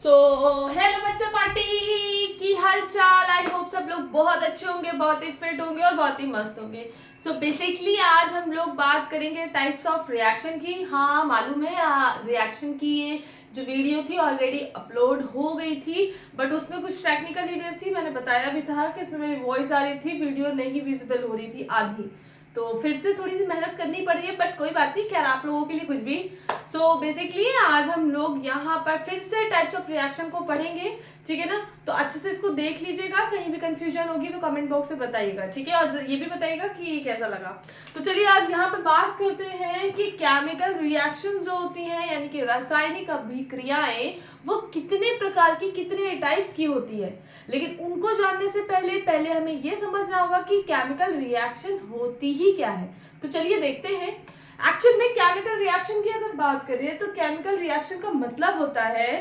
So hello बच्चा party की हाल चाल। आई होप सब लोग बहुत अच्छे होंगे, बहुत ही फिट होंगे और बहुत ही मस्त होंगे। सो बेसिकली आज हम लोग बात करेंगे टाइप्स ऑफ रिएक्शन की। हाँ मालूम है, रिएक्शन की ये जो वीडियो थी ऑलरेडी अपलोड हो गई थी, बट उसमें कुछ टेक्निकल एरर थी। मैंने बताया भी था कि इसमें मेरी वॉइस आ रही थी, वीडियो नहीं विजिबल हो रही थी आधी, तो फिर से थोड़ी सी मेहनत करनी पड़ी है, बट कोई बात नहीं, खैर आप लोगों के लिए कुछ भी। सो बेसिकली आज हम लोग यहाँ पर फिर से टाइप्स ऑफ रिएक्शन को पढ़ेंगे, ठीक है ना। तो अच्छे से इसको देख लीजिएगा, कहीं भी कंफ्यूजन होगी तो कमेंट बॉक्स में बताइएगा, ठीक है। और ये भी बताइएगा कि कैसा लगा। तो चलिए आज यहाँ पे बात करते हैं कि केमिकल रिएक्शन जो होती हैं, यानी कि रासायनिक अभिक्रियाएं, वो कितने प्रकार की, कितने टाइप्स की होती है। लेकिन उनको जानने से पहले पहले हमें ये समझना होगा कि केमिकल रिएक्शन होती ही क्या है। तो चलिए देखते हैं। एक्चुअल में केमिकल रिएक्शन की अगर बात करें तो केमिकल रिएक्शन का मतलब होता है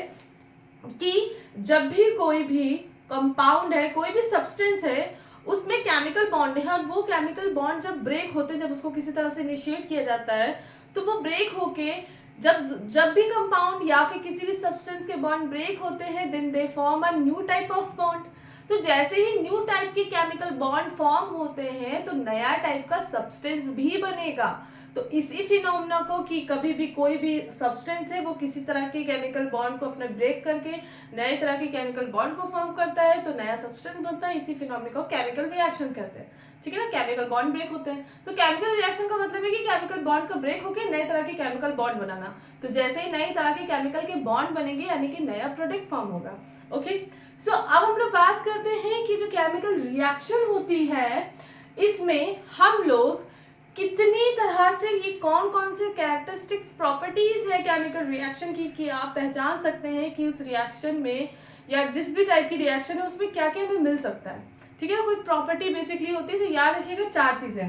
कि जब भी कोई भी कंपाउंड है, कोई भी सब्सटेंस है, उसमें केमिकल बॉन्ड है, और वो केमिकल बॉन्ड जब ब्रेक होते हैं, जब उसको किसी तरह से इनिशिएट किया जाता है, तो वो ब्रेक होके जब जब भी कंपाउंड या फिर किसी भी सब्सटेंस के बॉन्ड ब्रेक होते हैं, then they form a new type of bond. तो जैसे ही न्यू टाइप के केमिकल बॉन्ड फॉर्म होते हैं तो नया टाइप का सब्सटेंस भी बनेगा। तो इसी फिनोमेना को कि कभी भी कोई भी सब्सटेंस है वो किसी तरह के केमिकल बॉन्ड को अपने ब्रेक करके नए तरह के केमिकल बॉन्ड को फॉर्म करता है, तो नया सब्सटेंस बनता है। इसी फिनोमेना को केमिकल रिएक्शन कहते हैं, ठीक है ना। केमिकल बॉन्ड ब्रेक होते हैं, तो केमिकल रिएक्शन का मतलब है कि केमिकल बॉन्ड का ब्रेक होकर नए तरह के केमिकल बॉन्ड बनाना। तो जैसे ही नई तरह के केमिकल के बॉन्ड बनेंगे यानी कि नया प्रोडक्ट फॉर्म होगा। ओके, सो अब हम लोग बात करते हैं कि जो केमिकल रिएक्शन होती है, इसमें हम लोग कितनी तरह से, ये कौन कौन से कैरेक्टरिस्टिक्स प्रॉपर्टीज है केमिकल रिएक्शन की कि आप पहचान सकते हैं कि उस रिएक्शन में या जिस भी टाइप की रिएक्शन है उसमें क्या क्या हमें मिल सकता है, ठीक है। कोई प्रॉपर्टी बेसिकली होती है, तो याद रखिएगा 4 चीजें।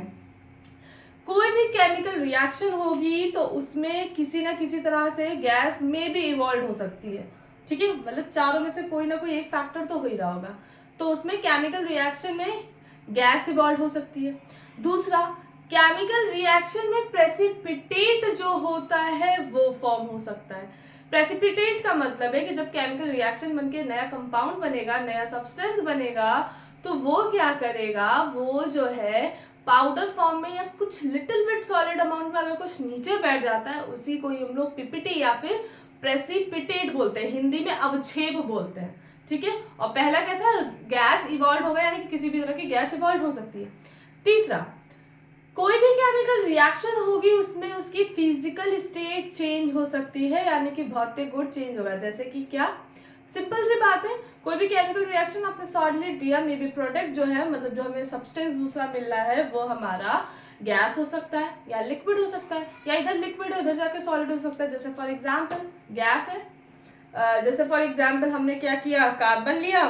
कोई भी केमिकल रिएक्शन होगी तो उसमें किसी ना किसी तरह से गैस में भी इवॉल्व हो सकती है, ठीक है। मतलब चारों में से कोई ना कोई एक फैक्टर तो हो ही रहा होगा, तो उसमें केमिकल रिएक्शन में गैस इवॉल्व हो सकती है। दूसरा, केमिकल रिएक्शन में प्रेसिपिटेट जो होता है वो फॉर्म हो सकता है। प्रेसिपिटेट का मतलब है कि जब केमिकल रिएक्शन बनके नया कंपाउंड बनेगा, नया सब्सटेंस बनेगा, तो वो क्या करेगा, वो जो है पाउडर फॉर्म में या कुछ लिटिल बिट सॉलिड अमाउंट में अगर कुछ नीचे बैठ जाता है, उसी को ही हम लोग पिपिटी या फिर प्रेसिपिटेट बोलते हैं, हिंदी में अवक्षेप बोलते हैं, ठीक है। और पहला क्या था, गैस इवॉल्व होगा, यानी कि किसी भी तरह की गैस इवॉल्व हो सकती है। तीसरा, कोई भी केमिकल रिएक्शन होगी उसमें उसकी फिजिकल स्टेट चेंज हो सकती है, यानी कि भौतिक गुण चेंज होगा। जैसे कि क्या, सिंपल सी बात है, कोई भी केमिकल रिएक्शन अपने सॉलिड या मे बी प्रोडक्ट जो है, मतलब जो हमें सब्सटेंस दूसरा मिल रहा है, वो हमारा गैस हो सकता है या लिक्विड हो सकता है, या इधर लिक्विड है उधर जाके सॉलिड हो सकता है। जैसे फॉर एग्जाम्पल गैस है, जैसे फॉर एग्जाम्पल हमने क्या किया, कार्बन लिया,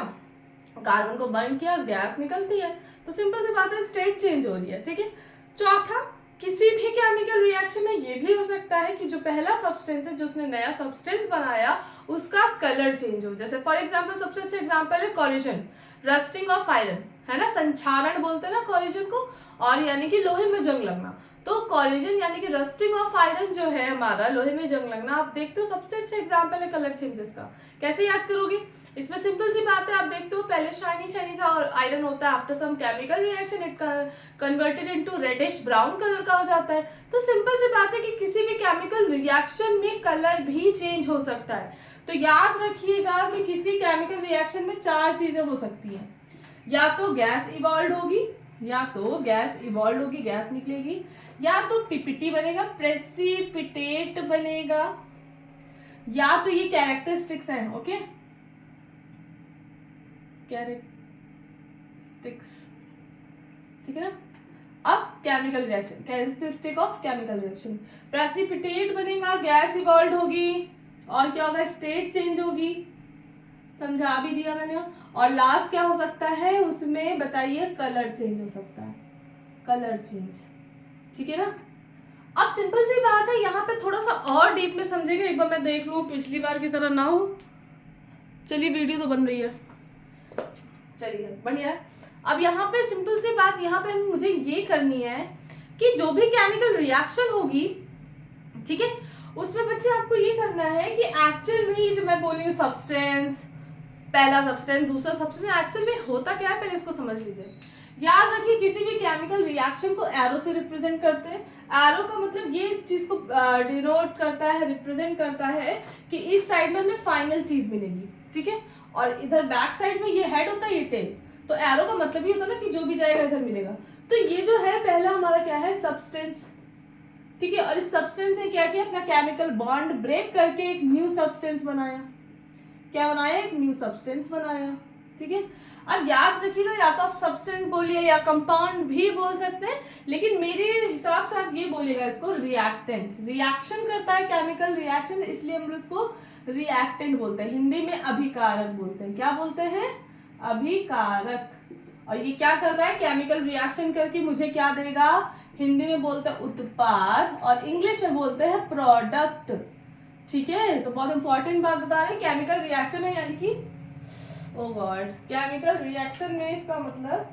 कार्बन को बर्न किया, गैस निकलती है। तो सिंपल सी बात है, स्टेट चेंज हो रही है, ठीक है। चौथा, किसी भी केमिकल रिएक्शन में ये भी हो सकता है कि जो पहला सब्सटेंस है, जो उसने नया सब्सटेंस बनाया, उसका कलर चेंज हो। जैसे फॉर एग्जांपल सबसे अच्छा एग्जांपल है कोरिजन, रस्टिंग ऑफ आयरन, है ना, संक्षारण बोलते हैं ना कोरिजन को, और यानी कि लोहे में जंग लगना। तो कोरिजन यानी कि रस्टिंग ऑफ आयरन जो है हमारा, लोहे में जंग लगना, आप देखते हो सबसे अच्छा एग्जांपल है कलर चेंजेस का। कैसे याद करोगे, इसमें सिंपल सी बात है, आप देखते हो पहले शाइनी शाइनी सा आयरन होता है, after some chemical reaction it converted into reddish brown colour का हो जाता है। तो सिंपल सी बात है कि किसी भी केमिकल रिएक्शन में कलर भी चेंज हो सकता है। तो याद रखिएगा कि किसी केमिकल रिएक्शन में 4 चीजें हो सकती हैं, या तो गैस इवॉल्व होगी, या तो गैस इवॉल्व होगी, गैस निकलेगी, या तो पीपीटी बनेगा, प्रेसिपिटेट बनेगा, या तो ये कैरेक्टरिस्टिक्स हैं, ओके, कैरेक्टरिस्टिक्स, ठीक है ना। अब chemical reaction, characteristic of chemical reaction, precipitate बनेगा, गैस इवॉल्व होगी, और क्या होगा, स्टेट चेंज होगी, समझा भी दिया मैंने। और लास्ट क्या हो सकता है उसमें, बताइए, कलर चेंज हो सकता है, कलर चेंज, ठीक है ना। अब सिंपल सी बात है, यहाँ पे थोड़ा सा और डीप में समझेंगे, एक बार मैं देख लूँ पिछली बार की तरह ना हो। चलिए वीडियो तो बन रही है, चलिए बढ़िया है। अब यहाँ पे सिंपल सी बात, यहाँ पे मुझे ये करनी है कि जो भी केमिकल रिएक्शन होगी, ठीक है, उसमें बच्चे आपको ये करना है कि एक्चुअल में ये जो मैं बोल रही हूँ सब्सटेंस, पहला सब्सटेंस दूसरा सब्सटेंस, एक्चुअल में होता क्या है पहले इसको समझ लीजिए। याद रखिए किसी भी केमिकल रिएक्शन को एरो से रिप्रेजेंट करते हैं। एरो का मतलब ये इस चीज को डिनोट करता है, रिप्रेजेंट करता है कि इस साइड में हमें फाइनल चीज मिलेगी, ठीक है, और इधर बैक साइड में ये हेड होता है, ये टेल। तो एरो का मतलब ये होता है ना कि जो भी जाएगा इधर मिलेगा। तो ये जो है पहला हमारा क्या है, सब्सटेंस, ठीक है, और इस सब्सटेंस ने क्या किया, अपना केमिकल बॉन्ड ब्रेक करके एक न्यू सब्सटेंस बनाया। क्या बनाया, एक न्यू सब्सटेंस बनाया, ठीक है। अब याद रखिएगा, या तो आप सब्सटेंस बोलिए या कंपाउंड भी बोल सकते हैं, लेकिन मेरे हिसाब से आप ये बोलिएगा इसको रिएक्टेंट। रिएक्शन करता है केमिकल रिएक्शन, इसलिए हम उसको रिएक्टेंट बोलते हैं। हिंदी में अभिकारक बोलते हैं। क्या बोलते हैं, अभिकारक। और ये क्या कर रहा है, केमिकल रिएक्शन करके मुझे क्या देगा, हिंदी में बोलते हैं उत्पाद और इंग्लिश में बोलते हैं प्रोडक्ट, ठीक है। तो बहुत इंपॉर्टेंट बात बता रहे हैं, केमिकल रिएक्शन है यानी कि ओ गॉड, केमिकल रिएक्शन में इसका मतलब,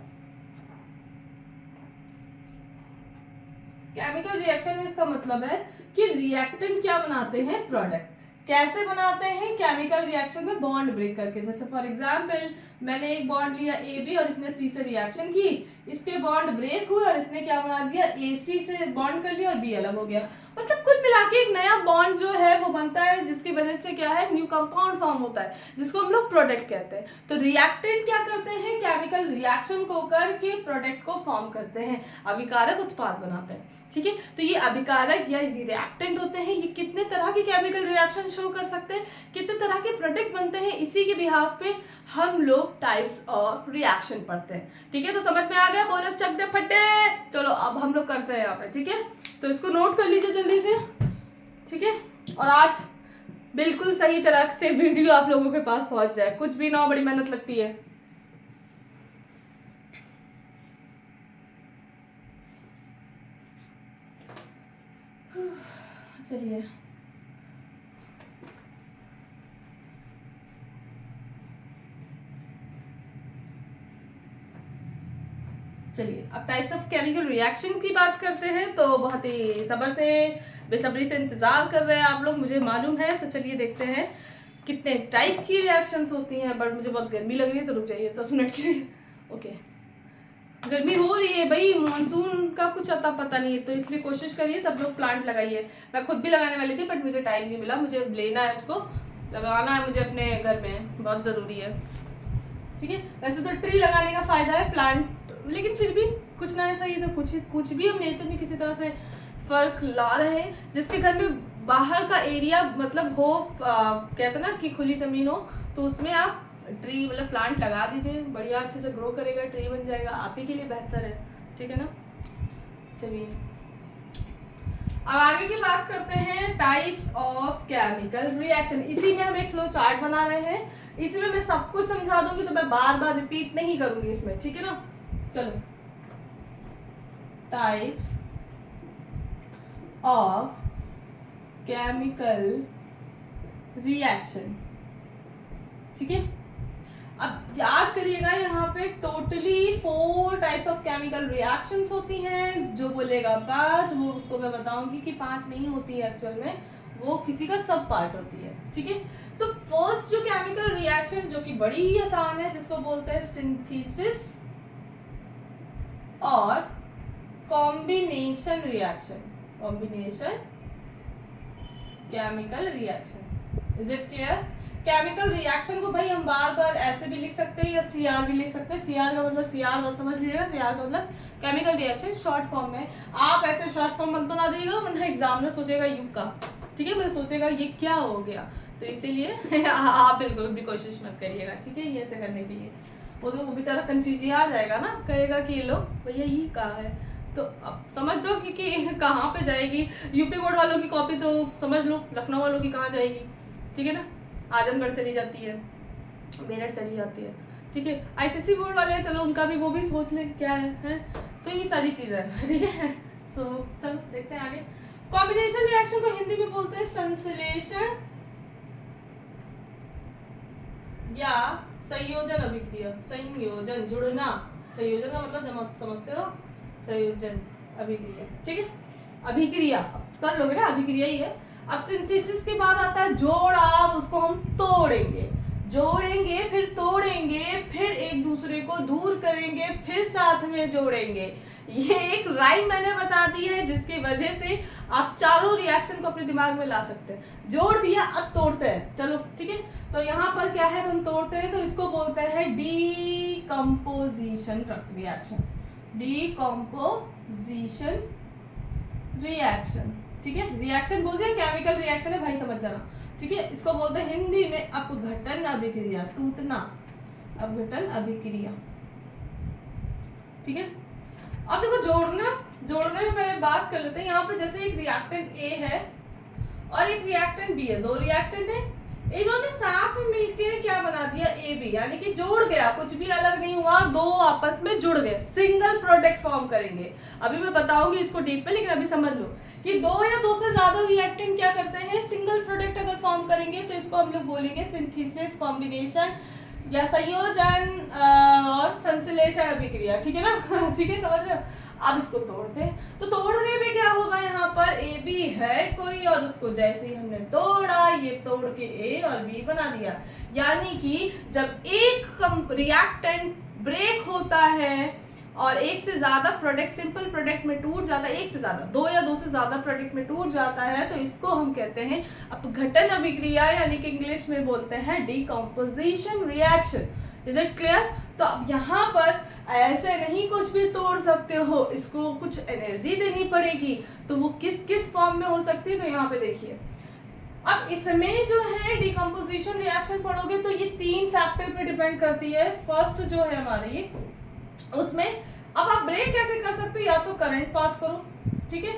केमिकल रिएक्शन में इसका मतलब है कि रिएक्टेंट क्या बनाते हैं, प्रोडक्ट। कैसे बनाते हैं, केमिकल रिएक्शन में बॉन्ड ब्रेक करके। जैसे फॉर एग्जांपल मैंने एक बॉन्ड लिया ए बी और इसने सी से रिएक्शन की, इसके बॉन्ड ब्रेक हुए और इसने क्या बना दिया, ए सी से बॉन्ड कर लिया और बी अलग हो गया। मतलब कुल मिला के एक नया बॉन्ड जो है वो बनता है, जिसकी वजह से क्या है, न्यू कंपाउंड फॉर्म होता है, जिसको हम लोग प्रोडक्ट कहते हैं। तो रिएक्टेंट क्या करते हैं, केमिकल रिएक्शन को करके प्रोडक्ट को फॉर्म करते हैं, अभिकारक उत्पाद बनाते हैं, ठीक है। तो ये अभिकारक या रिएक्टेंट होते हैं। ये कितने तरह के केमिकल रिएक्शन शो कर सकते हैं, कितने तरह के प्रोडक्ट बनते हैं, इसी के बिहाफ पे हम लोग टाइप्स ऑफ रिएक्शन पढ़ते हैं, ठीक है। तो समझ में आ गया, बोलो चक दे फटे। चलो अब हम लोग करते हैं यहाँ पे, ठीक है। तो इसको नोट कर लीजिए जल्दी से, ठीक है। और आज बिल्कुल सही तरह से वीडियो आप लोगों के पास पहुंच जाए, कुछ भी ना हो, बड़ी मेहनत लगती है। चलिए चलिए अब टाइप्स ऑफ केमिकल रिएक्शन की बात करते हैं। तो बहुत ही सब्र से, बेसब्री से इंतजार कर रहे हैं आप लोग, मुझे मालूम है। तो चलिए देखते हैं कितने टाइप की रिएक्शंस होती हैं। बट मुझे बहुत गर्मी लग रही है, तो रुक जाइए 10 मिनट के लिए। ओके, गर्मी हो रही है भाई, मानसून का कुछ अता पता नहीं है, तो इसलिए कोशिश करिए सब लोग प्लांट लगाइए। मैं खुद भी लगाने वाली थी बट मुझे टाइम नहीं मिला, मुझे लेना है, उसको लगाना है मुझे अपने घर में, बहुत ज़रूरी है, ठीक है। वैसे तो ट्री लगाने का फायदा है, प्लांट, लेकिन फिर भी कुछ ना ऐसा ही, तो कुछ भी हम नेचर में किसी तरह से फर्क ला रहे हैं। जिसके घर में बाहर का एरिया मतलब हो, कहते हैं ना कि खुली जमीन हो, तो उसमें आप ट्री मतलब प्लांट लगा दीजिए, बढ़िया अच्छे से ग्रो करेगा, ट्री बन जाएगा, आप ही के लिए बेहतर है, ठीक है ना। चलिए अब आगे की बात करते हैं टाइप्स ऑफ केमिकल रिएक्शन। इसी में हम एक फ्लो चार्ट बना रहे हैं, इसी में मैं सब कुछ समझा दूंगी, तो मैं बार बार रिपीट नहीं करूंगी इसमें, ठीक है ना। चलो, टाइप्स ऑफ केमिकल रिएक्शन, ठीक है। अब याद करिएगा, यहाँ पे totally 4 types of chemical reactions होती हैं। जो बोलेगा 5, वो उसको मैं बताऊंगी कि 5 नहीं होती है एक्चुअल में, वो किसी का सब पार्ट होती है, ठीक है। तो फर्स्ट जो केमिकल रिएक्शन, जो कि बड़ी ही आसान है, जिसको बोलते हैं सिंथेसिस और combination reaction, combination chemical reaction. Is it clear? Chemical reaction को भाई हम बार बार ऐसे भी लिख सकते हैं या सीआर भी लिख सकते हैं। सीआर का मतलब सीआर मत समझ लीजिएगा, सीआर का मतलब केमिकल रिएक्शन शॉर्ट फॉर्म में। आप ऐसे शॉर्ट फॉर्म मत बना दीजिएगा, वरना एग्जामिनर सोचेगा यू का, ठीक है, मतलब सोचेगा ये क्या हो गया। तो इसीलिए आप बिल्कुल भी कोशिश मत करिएगा, ठीक है, ये ऐसे करने के लिए। वो तो वो बेचारा कंफ्यूज ही आ जाएगा ना, कहेगा कि ये लो भैया ये कहाँ है। तो अब समझ जाओ कि कहाँ पे जाएगी। यूपी बोर्ड वालों की कॉपी तो समझ लो, लखनऊ वालों की कहाँ जाएगी, ठीक है ना, आजमगढ़ चली जाती है, मेरठ चली जाती है, ठीक है। आईसीएसई बोर्ड वाले हैं, चलो उनका भी वो भी सोच लें क्या है? तो ये सारी चीज़ें, ठीक है। सो चलो देखते हैं आगे। कॉम्बिनेशन रिएक्शन को हिंदी में बोलते हैं संश्लेषण या संयोजन अभिक्रिया। संयोजन, जुड़ना, संयोजन का मतलब समझते हो, संयोजन अभिक्रिया, ठीक है। अभिक्रिया कर लोगे ना, अभिक्रिया ही है। अब सिंथेसिस के बाद आता है जोड़ा, उसको हम तोड़ेंगे, जोड़ेंगे फिर तोड़ेंगे, फिर एक दूसरे को दूर करेंगे, फिर साथ में जोड़ेंगे। ये एक राइम मैंने बता दी है जिसकी वजह से आप चारों रिएक्शन को अपने दिमाग में ला सकते हैं। जोड़ दिया, अब तोड़ते हैं, चलो ठीक है। तो यहाँ पर क्या है, हम तोड़ते हैं तो इसको बोलते हैं डीकम्पोजिशन रिएक्शन, डीकम्पोजिशन रिएक्शन, ठीक है। रिएक्शन बोल दिया, केमिकल रिएक्शन है भाई, समझ जाना, ठीक है। इसको बोलते हैं हिंदी में अपघटन अभिक्रिया, टूटना, अपघटन अभिक्रिया, ठीक है। अब देखो जोड़ने में पहले बात कर लेते हैं। यहाँ पे जैसे एक रिएक्टेंट ए है और एक रिएक्टेंट बी है, दो रिएक्टेंट है, इन्होंने साथ में मिलकर क्या बना दिया, ए बी, यानी कि जोड़ गया, कुछ भी अलग नहीं हुआ, दो आपस में जुड़ गए, सिंगल प्रोडक्ट फॉर्म करेंगे। अभी मैं बताऊंगी इसको डीप में, लेकिन अभी समझ लो कि दो या दो से ज्यादा रिएक्टेंट क्या करते हैं, सिंगल प्रोडक्ट अगर फॉर्म करेंगे तो इसको हम लोग बोलेंगे सिंथेसिस, कॉम्बिनेशन या संयोजन और संश्लेषण अभिक्रिया, ठीक है ना ठीक है, समझ रहे हो। अब इसको तोड़ते हैं, तो तोड़ने में क्या होगा, यहाँ पर ए बी है कोई और उसको जैसे ही हमने तोड़ा, ये तोड़ के ए और बी बना दिया। यानी कि जब एक रिएक्टेंट ब्रेक होता है और एक से ज्यादा प्रोडक्ट सिंपल प्रोडक्ट में टूट जाता है, एक से ज्यादा, दो या दो से ज्यादा प्रोडक्ट में टूट जाता है, तो इसको हम कहते हैं अपघटन अभिक्रिया, यानी कि इंग्लिश में बोलते हैं decomposition reaction. Is it clear. तो अब यहाँ पर ऐसे नहीं कुछ भी तोड़ सकते हो, इसको कुछ एनर्जी देनी पड़ेगी, तो वो किस किस फॉर्म में हो सकती है, तो यहाँ पे देखिए। अब इसमें जो है डीकम्पोजिशन रिएक्शन पढ़ोगे तो ये तीन फैक्टर पे डिपेंड करती है। फर्स्ट जो है हमारी, उसमें अब आप ब्रेक कैसे कर सकते हो, या तो करंट पास करो, ठीक है।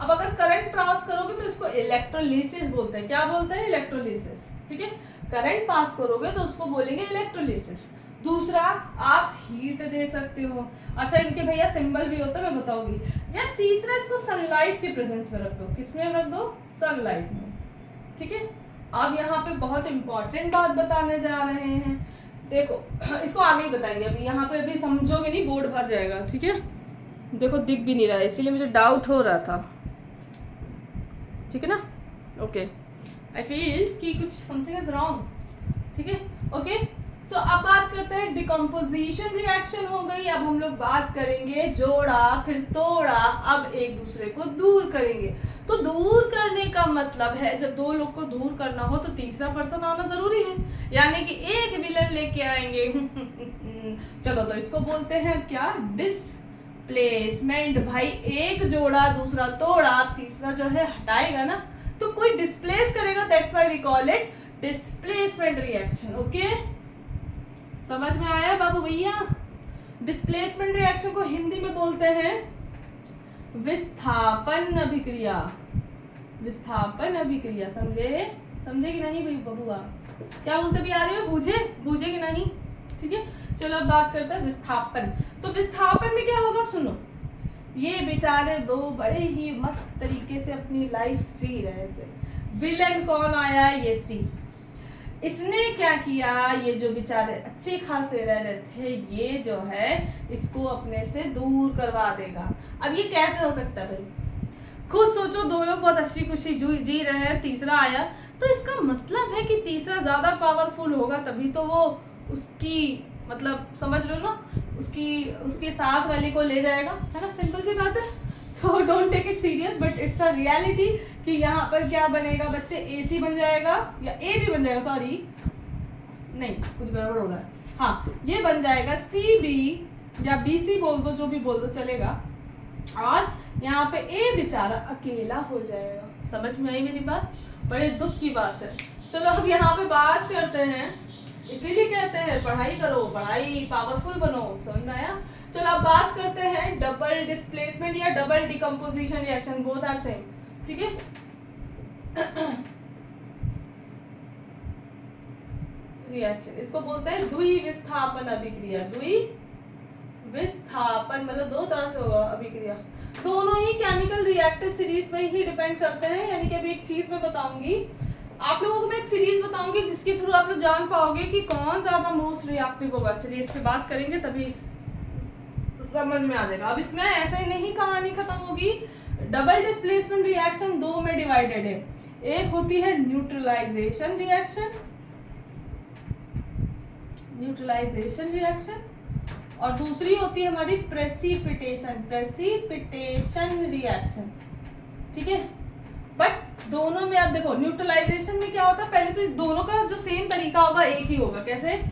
अब अगर करंट पास करोगे तो इसको इलेक्ट्रोलिसिस बोलते हैं, क्या बोलते हैं, इलेक्ट्रोलिसिस, ठीक है। करंट पास करोगे तो उसको बोलेंगे इलेक्ट्रोलिसिस। दूसरा, आप हीट दे सकते हो, अच्छा इनके भैया सिंबल भी होता है, मैं बताऊंगी। या तीसरा, इसको सनलाइट के प्रेजेंस में रख दो, किसमें रख दो, सनलाइट में, ठीक है। अब यहाँ पे बहुत इंपॉर्टेंट बात बताने जा रहे हैं, देखो इसको आगे ही बताएंगे, अभी यहाँ पे अभी समझोगे नहीं, बोर्ड भर जाएगा, ठीक है। देखो दिख भी नहीं रहा है, इसीलिए मुझे डाउट हो रहा था, ठीक है ना। ओके, आई फील कि कुछ समथिंग इज रॉन्ग, ठीक है। ओके, सो अब बात करते हैं डिकम्पोजिशन रिएक्शन हो गई। अब हम लोग बात करेंगे जोड़ा फिर तोड़ा, अब एक दूसरे को दूर करेंगे। तो दूर करने का मतलब है, जब दो लोग को दूर करना हो तो तीसरा पर्सन आना जरूरी है, यानी कि एक विलन लेके आएंगे चलो, तो इसको बोलते हैं क्या, डिस्प्लेसमेंट। भाई एक जोड़ा दूसरा तोड़ा, तीसरा जो है हटाएगा ना, तो कोई डिस्प्लेस करेगा, that's why we call it displacement reaction. Okay, समझ में आया बाबू भैया। डिस्प्लेसमेंट रिएक्शन को हिंदी में बोलते हैं विस्थापन अभिक्रिया, विस्थापन अभिक्रिया, समझे कि नहीं भाई बबुआ, क्या बोलते बिहारी में, बूझे कि नहीं, ठीक है। चलो अब बात करते हैं विस्थापन। तो विस्थापन में क्या होगा, सुनो, ये बेचारे दो बड़े ही मस्त तरीके से अपनी लाइफ जी रहे थे। विलन कौन आया, ये सी, इसने क्या किया, ये जो बेचारे अच्छे खासे रह रहे थे, ये जो है इसको अपने से दूर करवा देगा। अब ये कैसे हो सकता है भाई, खुद सोचो, दो लोग बहुत अच्छी खुशी जी रहे हैं, तीसरा आया, तो इसका मतलब है कि तीसरा ज्यादा पावरफुल होगा, तभी तो वो उसकी, मतलब समझ रहे हो ना, उसके साथ वाले को ले जाएगा, है ना, सिंपल सी बात है। तो don't take it serious, but it's a reality कि यहाँ पर क्या बनेगा बच्चे, AC बन जाएगा या A भी बन जाएगा, सॉरी नहीं कुछ गड़बड़ हो रहा है, हाँ ये बन जाएगा CB या BC बोल दो, जो भी बोल दो चलेगा, और यहाँ पे A बेचारा अकेला हो जाएगा। समझ में आई मेरी बात, बड़े दुख की बात है। चलो अब यहाँ पे बात करते हैं, इसीलिए कहते हैं पढ़ाई करो, पढ़ाई पावरफुल बनो, समझ में आया। चलो अब बात करते हैं डबल डिस्प्लेसमेंट या double decomposition reaction, both are same, ठीक है। रिएक्शन इसको बोलते हैं द्विविस्थापन अभिक्रिया, द्विविस्थापन मतलब दो तरह से होगा अभिक्रिया, दोनों ही केमिकल रिएक्टिव सीरीज पे ही डिपेंड करते हैं। यानी कि अभी एक चीज मैं बताऊंगी आप लोगों को, मैं एक सीरीज बताऊंगी जिसके थ्रू आप लोग जान पाओगे कि कौन ज्यादा मोस्ट रिएक्टिव होगा। चलिए इस पे बात करेंगे, तभी समझ में आ जाएगा। अब इसमें ऐसे ही नहीं कहानी खत्म होगी। डबल डिस्प्लेसमेंट रिएक्शन दो में डिवाइडेड है, एक होती है न्यूट्रलाइजेशन रिएक्शन, न्यूट्रलाइजेशन रिएक्शन, और दूसरी होती है हमारी प्रेसिपिटेशन, प्रेसिपिटेशन रिएक्शन। ठीक है, बट दोनों में आप देखो न्यूट्रलाइजेशन में क्या होता है, पहले तो दोनों का जो सेम तरीका होगा एक ही होगा। कैसे?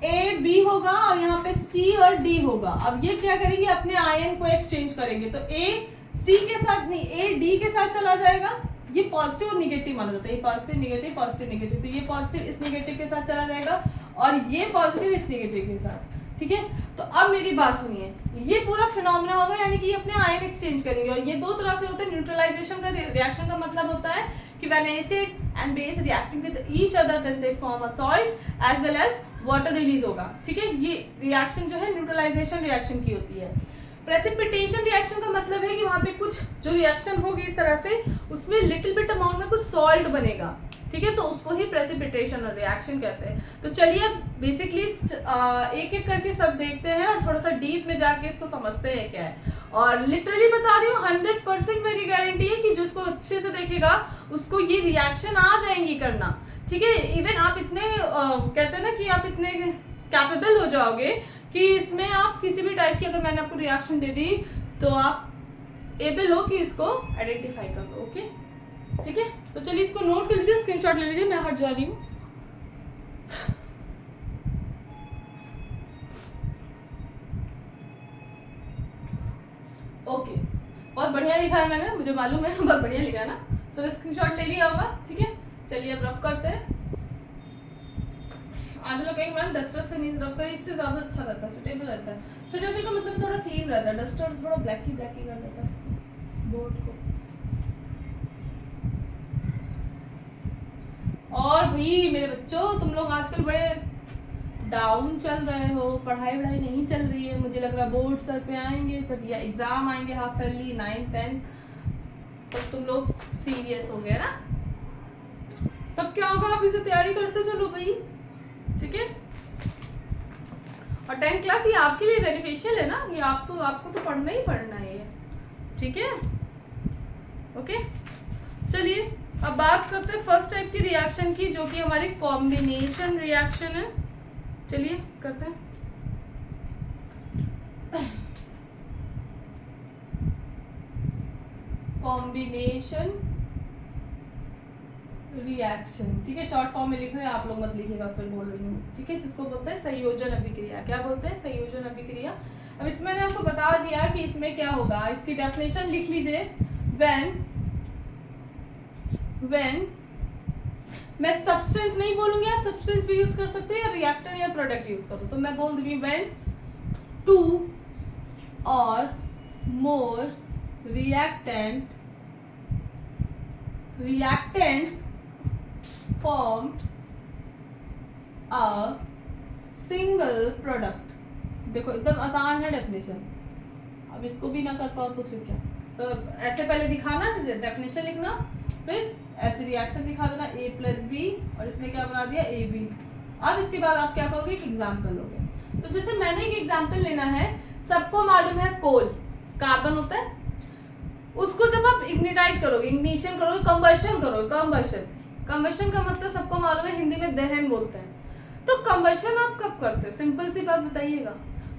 ए बी होगा और यहाँ पे सी और डी होगा। अब ये क्या करेंगे, अपने आयन को एक्सचेंज करेंगे। तो ए सी के साथ नहीं, ए डी के साथ चला जाएगा। ये पॉजिटिव और निगेटिव माना जाता है, ये पॉजिटिव निगेटिव पॉजिटिव निगेटिव। तो ये पॉजिटिव इस निगेटिव के साथ चला जाएगा और ये पॉजिटिव इस निगेटिव के साथ। ठीक है, तो अब मेरी बात सुनिए, ये पूरा फिनोमेना होगा, यानी कि ये अपने आयन एक्सचेंज करेंगे। और ये दो तरह से होता है। न्यूट्रलाइजेशन का रिएक्शन का मतलब होता है कि when acid and base reacting with each other then they form a salt as well as water release होगा। ठीक है, ये रिएक्शन जो है न्यूट्रलाइजेशन रिएक्शन की होती है। प्रेसिपिटेशन रिएक्शन का मतलब है कि वहां पे कुछ जो रिएक्शन होगी इस तरह से, उसमें लिटिल बिट अमाउंट में कुछ सॉल्ट बनेगा। ठीक है, तो उसको ही प्रेसिपिटेशन और रिएक्शन कहते हैं। तो चलिए अब बेसिकली एक एक करके सब देखते हैं और थोड़ा सा डीप में जाके इसको समझते हैं क्या है। और लिटरली बता रही हूँ 100% मेरी गारंटी है कि जो इसको अच्छे से देखेगा उसको ये रिएक्शन आ जाएंगी करना। ठीक है, इवन आप इतने कहते हैं ना कि आप इतने कैपेबल हो जाओगे कि इसमें आप किसी भी टाइप की, अगर मैंने आपको रिएक्शन दे दी तो आप एबल हो कि इसको आइडेंटिफाई कर दो। ओके, ठीक है, तो चलिए इसको नोट कर लीजिए, स्क्रीनशॉट ले लीजिए, मैं हट जा रही हूँ। ओके, बहुत बढ़िया लिखा है मैंने, मुझे मालूम है बहुत बढ़िया लिखा है ना। चलो स्क्रीनशॉट ले लिया होगा। ठीक है, चलिए अब रब करते हैं। आज लोग कहेंगे मैम डस्टर से नहीं रब करें, इससे ज्यादा अच्छा रहता है, सुटेबल रहता है। सुटेबल का मतलब थोड़ा थीम रहता है, डस्टर थोड़ा ब्लैकी ब्लैकी कर देता है इसको, बोर्ड को। और भाई मेरे बच्चों, तुम लोग आजकल बड़े डाउन चल रहे हो, पढ़ाई वढ़ाई नहीं चल रही है। मुझे लग रहा है बोर्ड सर पे आएंगे तब, या एग्जाम आएंगे हाफ ईयरली 9th 10th, तब तुम लोग सीरियस हो गए ना। तब क्या होगा, आप इसे तैयारी करते चलो भाई। ठीक है, और 10th क्लास ये आपके लिए बेनिफिशियल है ना, ये आपको तो पढ़ना ही पढ़ना है। ठीक है, ओके, चलिए अब बात करते हैं फर्स्ट टाइप की रिएक्शन की, जो कि हमारी कॉम्बिनेशन रिएक्शन है। चलिए करते हैं। कॉम्बिनेशन रिएक्शन, ठीक है, शॉर्ट फॉर्म में लिख रहे हैं, आप लोग मत लिखिएगा फिर बोल रही हूँ। ठीक है, जिसको बोलते हैं संयोजन अभिक्रिया। क्या बोलते हैं? संयोजन अभिक्रिया। अब इसमें मैंने आपको बता दिया कि इसमें क्या होगा, इसकी डेफिनेशन लिख लीजिए। व्हेन मैं सब्सटेंस नहीं बोलूंगी, आप सब्सटेंस भी यूज कर सकते हैं, या रिएक्टर या प्रोडक्ट यूज करो। तो मैं बोल दूंगी व्हेन 2 और more reactants formed a single product। देखो एकदम आसान है डेफिनेशन, अब इसको भी ना कर पाओ तो फिर क्या। तो ऐसे पहले दिखाना, डेफिनेशन लिखना, फिर ऐसे रिएक्शन दिखा देना A + B, और इसमें क्या बना दिया AB। अब इसके बाद आप क्या करोगे, एक एग्जाम्पल लोगे। तो जैसे मैंने एक एग्जाम्पल लेना है, सबको मालूम है कोल कार्बन होता है, उसको जब आप इग्निटाइट करोगे, इग्निशन करोगे, कंबशन करोगे, कंबशन का मतलब सबको मालूम है, हिंदी में दहन बोलते हैं। तो कंबशन आप कब करते हो, सिंपल सी बात बताइएगा।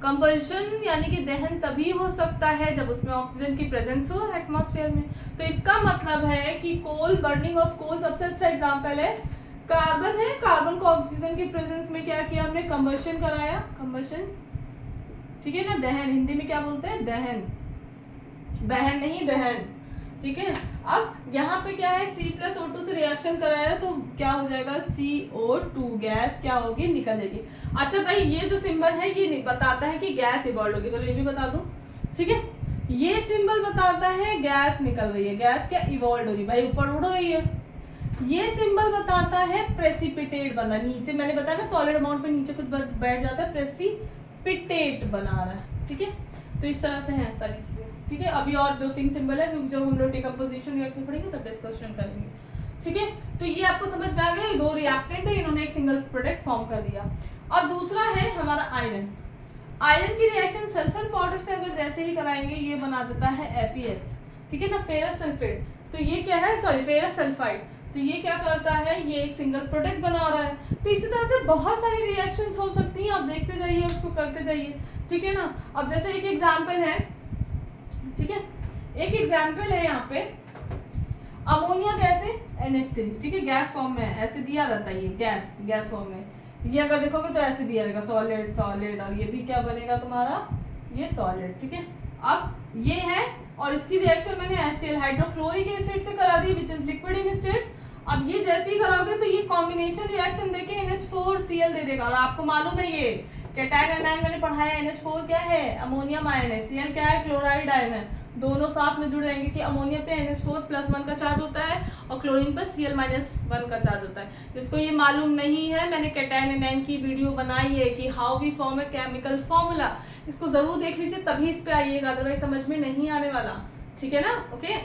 कंबशन यानी कि दहन तभी हो सकता है जब उसमें ऑक्सीजन की प्रेजेंस हो एटमॉस्फेयर में। तो इसका मतलब है कि कोल, बर्निंग ऑफ कोल सबसे अच्छा एग्जांपल है। कार्बन है, कार्बन को ऑक्सीजन की प्रेजेंस में क्या किया हमने, कंबशन कराया, कंबशन। ठीक है ना, दहन हिंदी में क्या बोलते हैं, दहन, बहन नहीं दहन। ठीक है, अब यहाँ पे क्या है, C+O2 से रिएक्शन कराया तो क्या हो जाएगा, CO2 गैस क्या होगी, निकल जाएगी। अच्छा भाई, ये जो सिंबल है ये बताता है कि गैस इवॉल्व होगी, चलो ये भी बता दूं। ठीक है, ये सिंबल बताता है गैस निकल रही है, गैस क्या इवॉल्व हो रही, भाई ऊपर उड़ रही है। ये सिंबल बताता है प्रेसिपिटेट बना, नीचे मैंने बताया ना सॉलिड अमाउंट पे नीचे कुछ बैठ जाता है, प्रेसिपिटेट बना रहा है। ठीक है, तो इस तरह से है सारी चीजें। ठीक है, अभी और 2-3 सिंबल है, जब हम लोग डिकम्पोजिशन रिएक्शन पढ़ेंगे तब डिस्कशन करेंगे। ठीक है, तो ये आपको समझ में आ गया, ये 2 रिएक्टेंट है, इन्होंने एक सिंगल प्रोडक्ट फॉर्म कर दिया। अब दूसरा है हमारा आयरन। आयरन की रिएक्शन सल्फर पाउडर से अगर जैसे ही कराएंगे, ये बना देता है FeS। ठीक है ना, फेरस सल्फेट। तो ये क्या है, सॉरी फेरस सल्फाइड। तो ये क्या करता है, ये एक सिंगल प्रोडक्ट बना रहा है। तो इसी तरह से बहुत सारी रिएक्शंस हो सकती हैं, आप देखते जाइए, उसको करते जाइए, ठीक है ना। अब जैसे एक एग्जांपल है, ठीक है, एक एग्जांपल है यहाँ पे अमोनिया गैस है NH3, ठीक है, गैस फॉर्म में ऐसे दिया रहता है, ये गैस फॉर्म में, ये अगर देखोगे तो ऐसे दिया रहेगा सॉलिड सॉलिड, और ये भी क्या बनेगा तुम्हारा, ये सॉलिड, ठीक है। अब ये है और इसकी रिएक्शन मैंने HCl हाइड्रोक्लोरिक एसिड से करा दी which is liquid in state. अब ये जैसे ही कराओगे तो ये कॉम्बिनेशन रिएक्शन देके NH4Cl दे देगा, और आपको मालूम है ये कैटायन एनायन मैंने पढ़ाया, NH4 क्या है, अमोनियम आयन है, Cl क्या है, क्लोराइड आयन है, दोनों साथ में जुड़ जाएंगे कि अमोनिया पे NH4+1 का चार्ज होता है और क्लोरीन पर Cl-1 का चार्ज होता है। जिसको ये मालूम नहीं है, मैंने कैटायन एनायन की वीडियो बनाई है कि how we form a chemical formula, इसको जरूर देख लीजिए तभी इस पे आइएगा, अदरवाइज समझ में नहीं आने वाला, ठीक है ना। ओके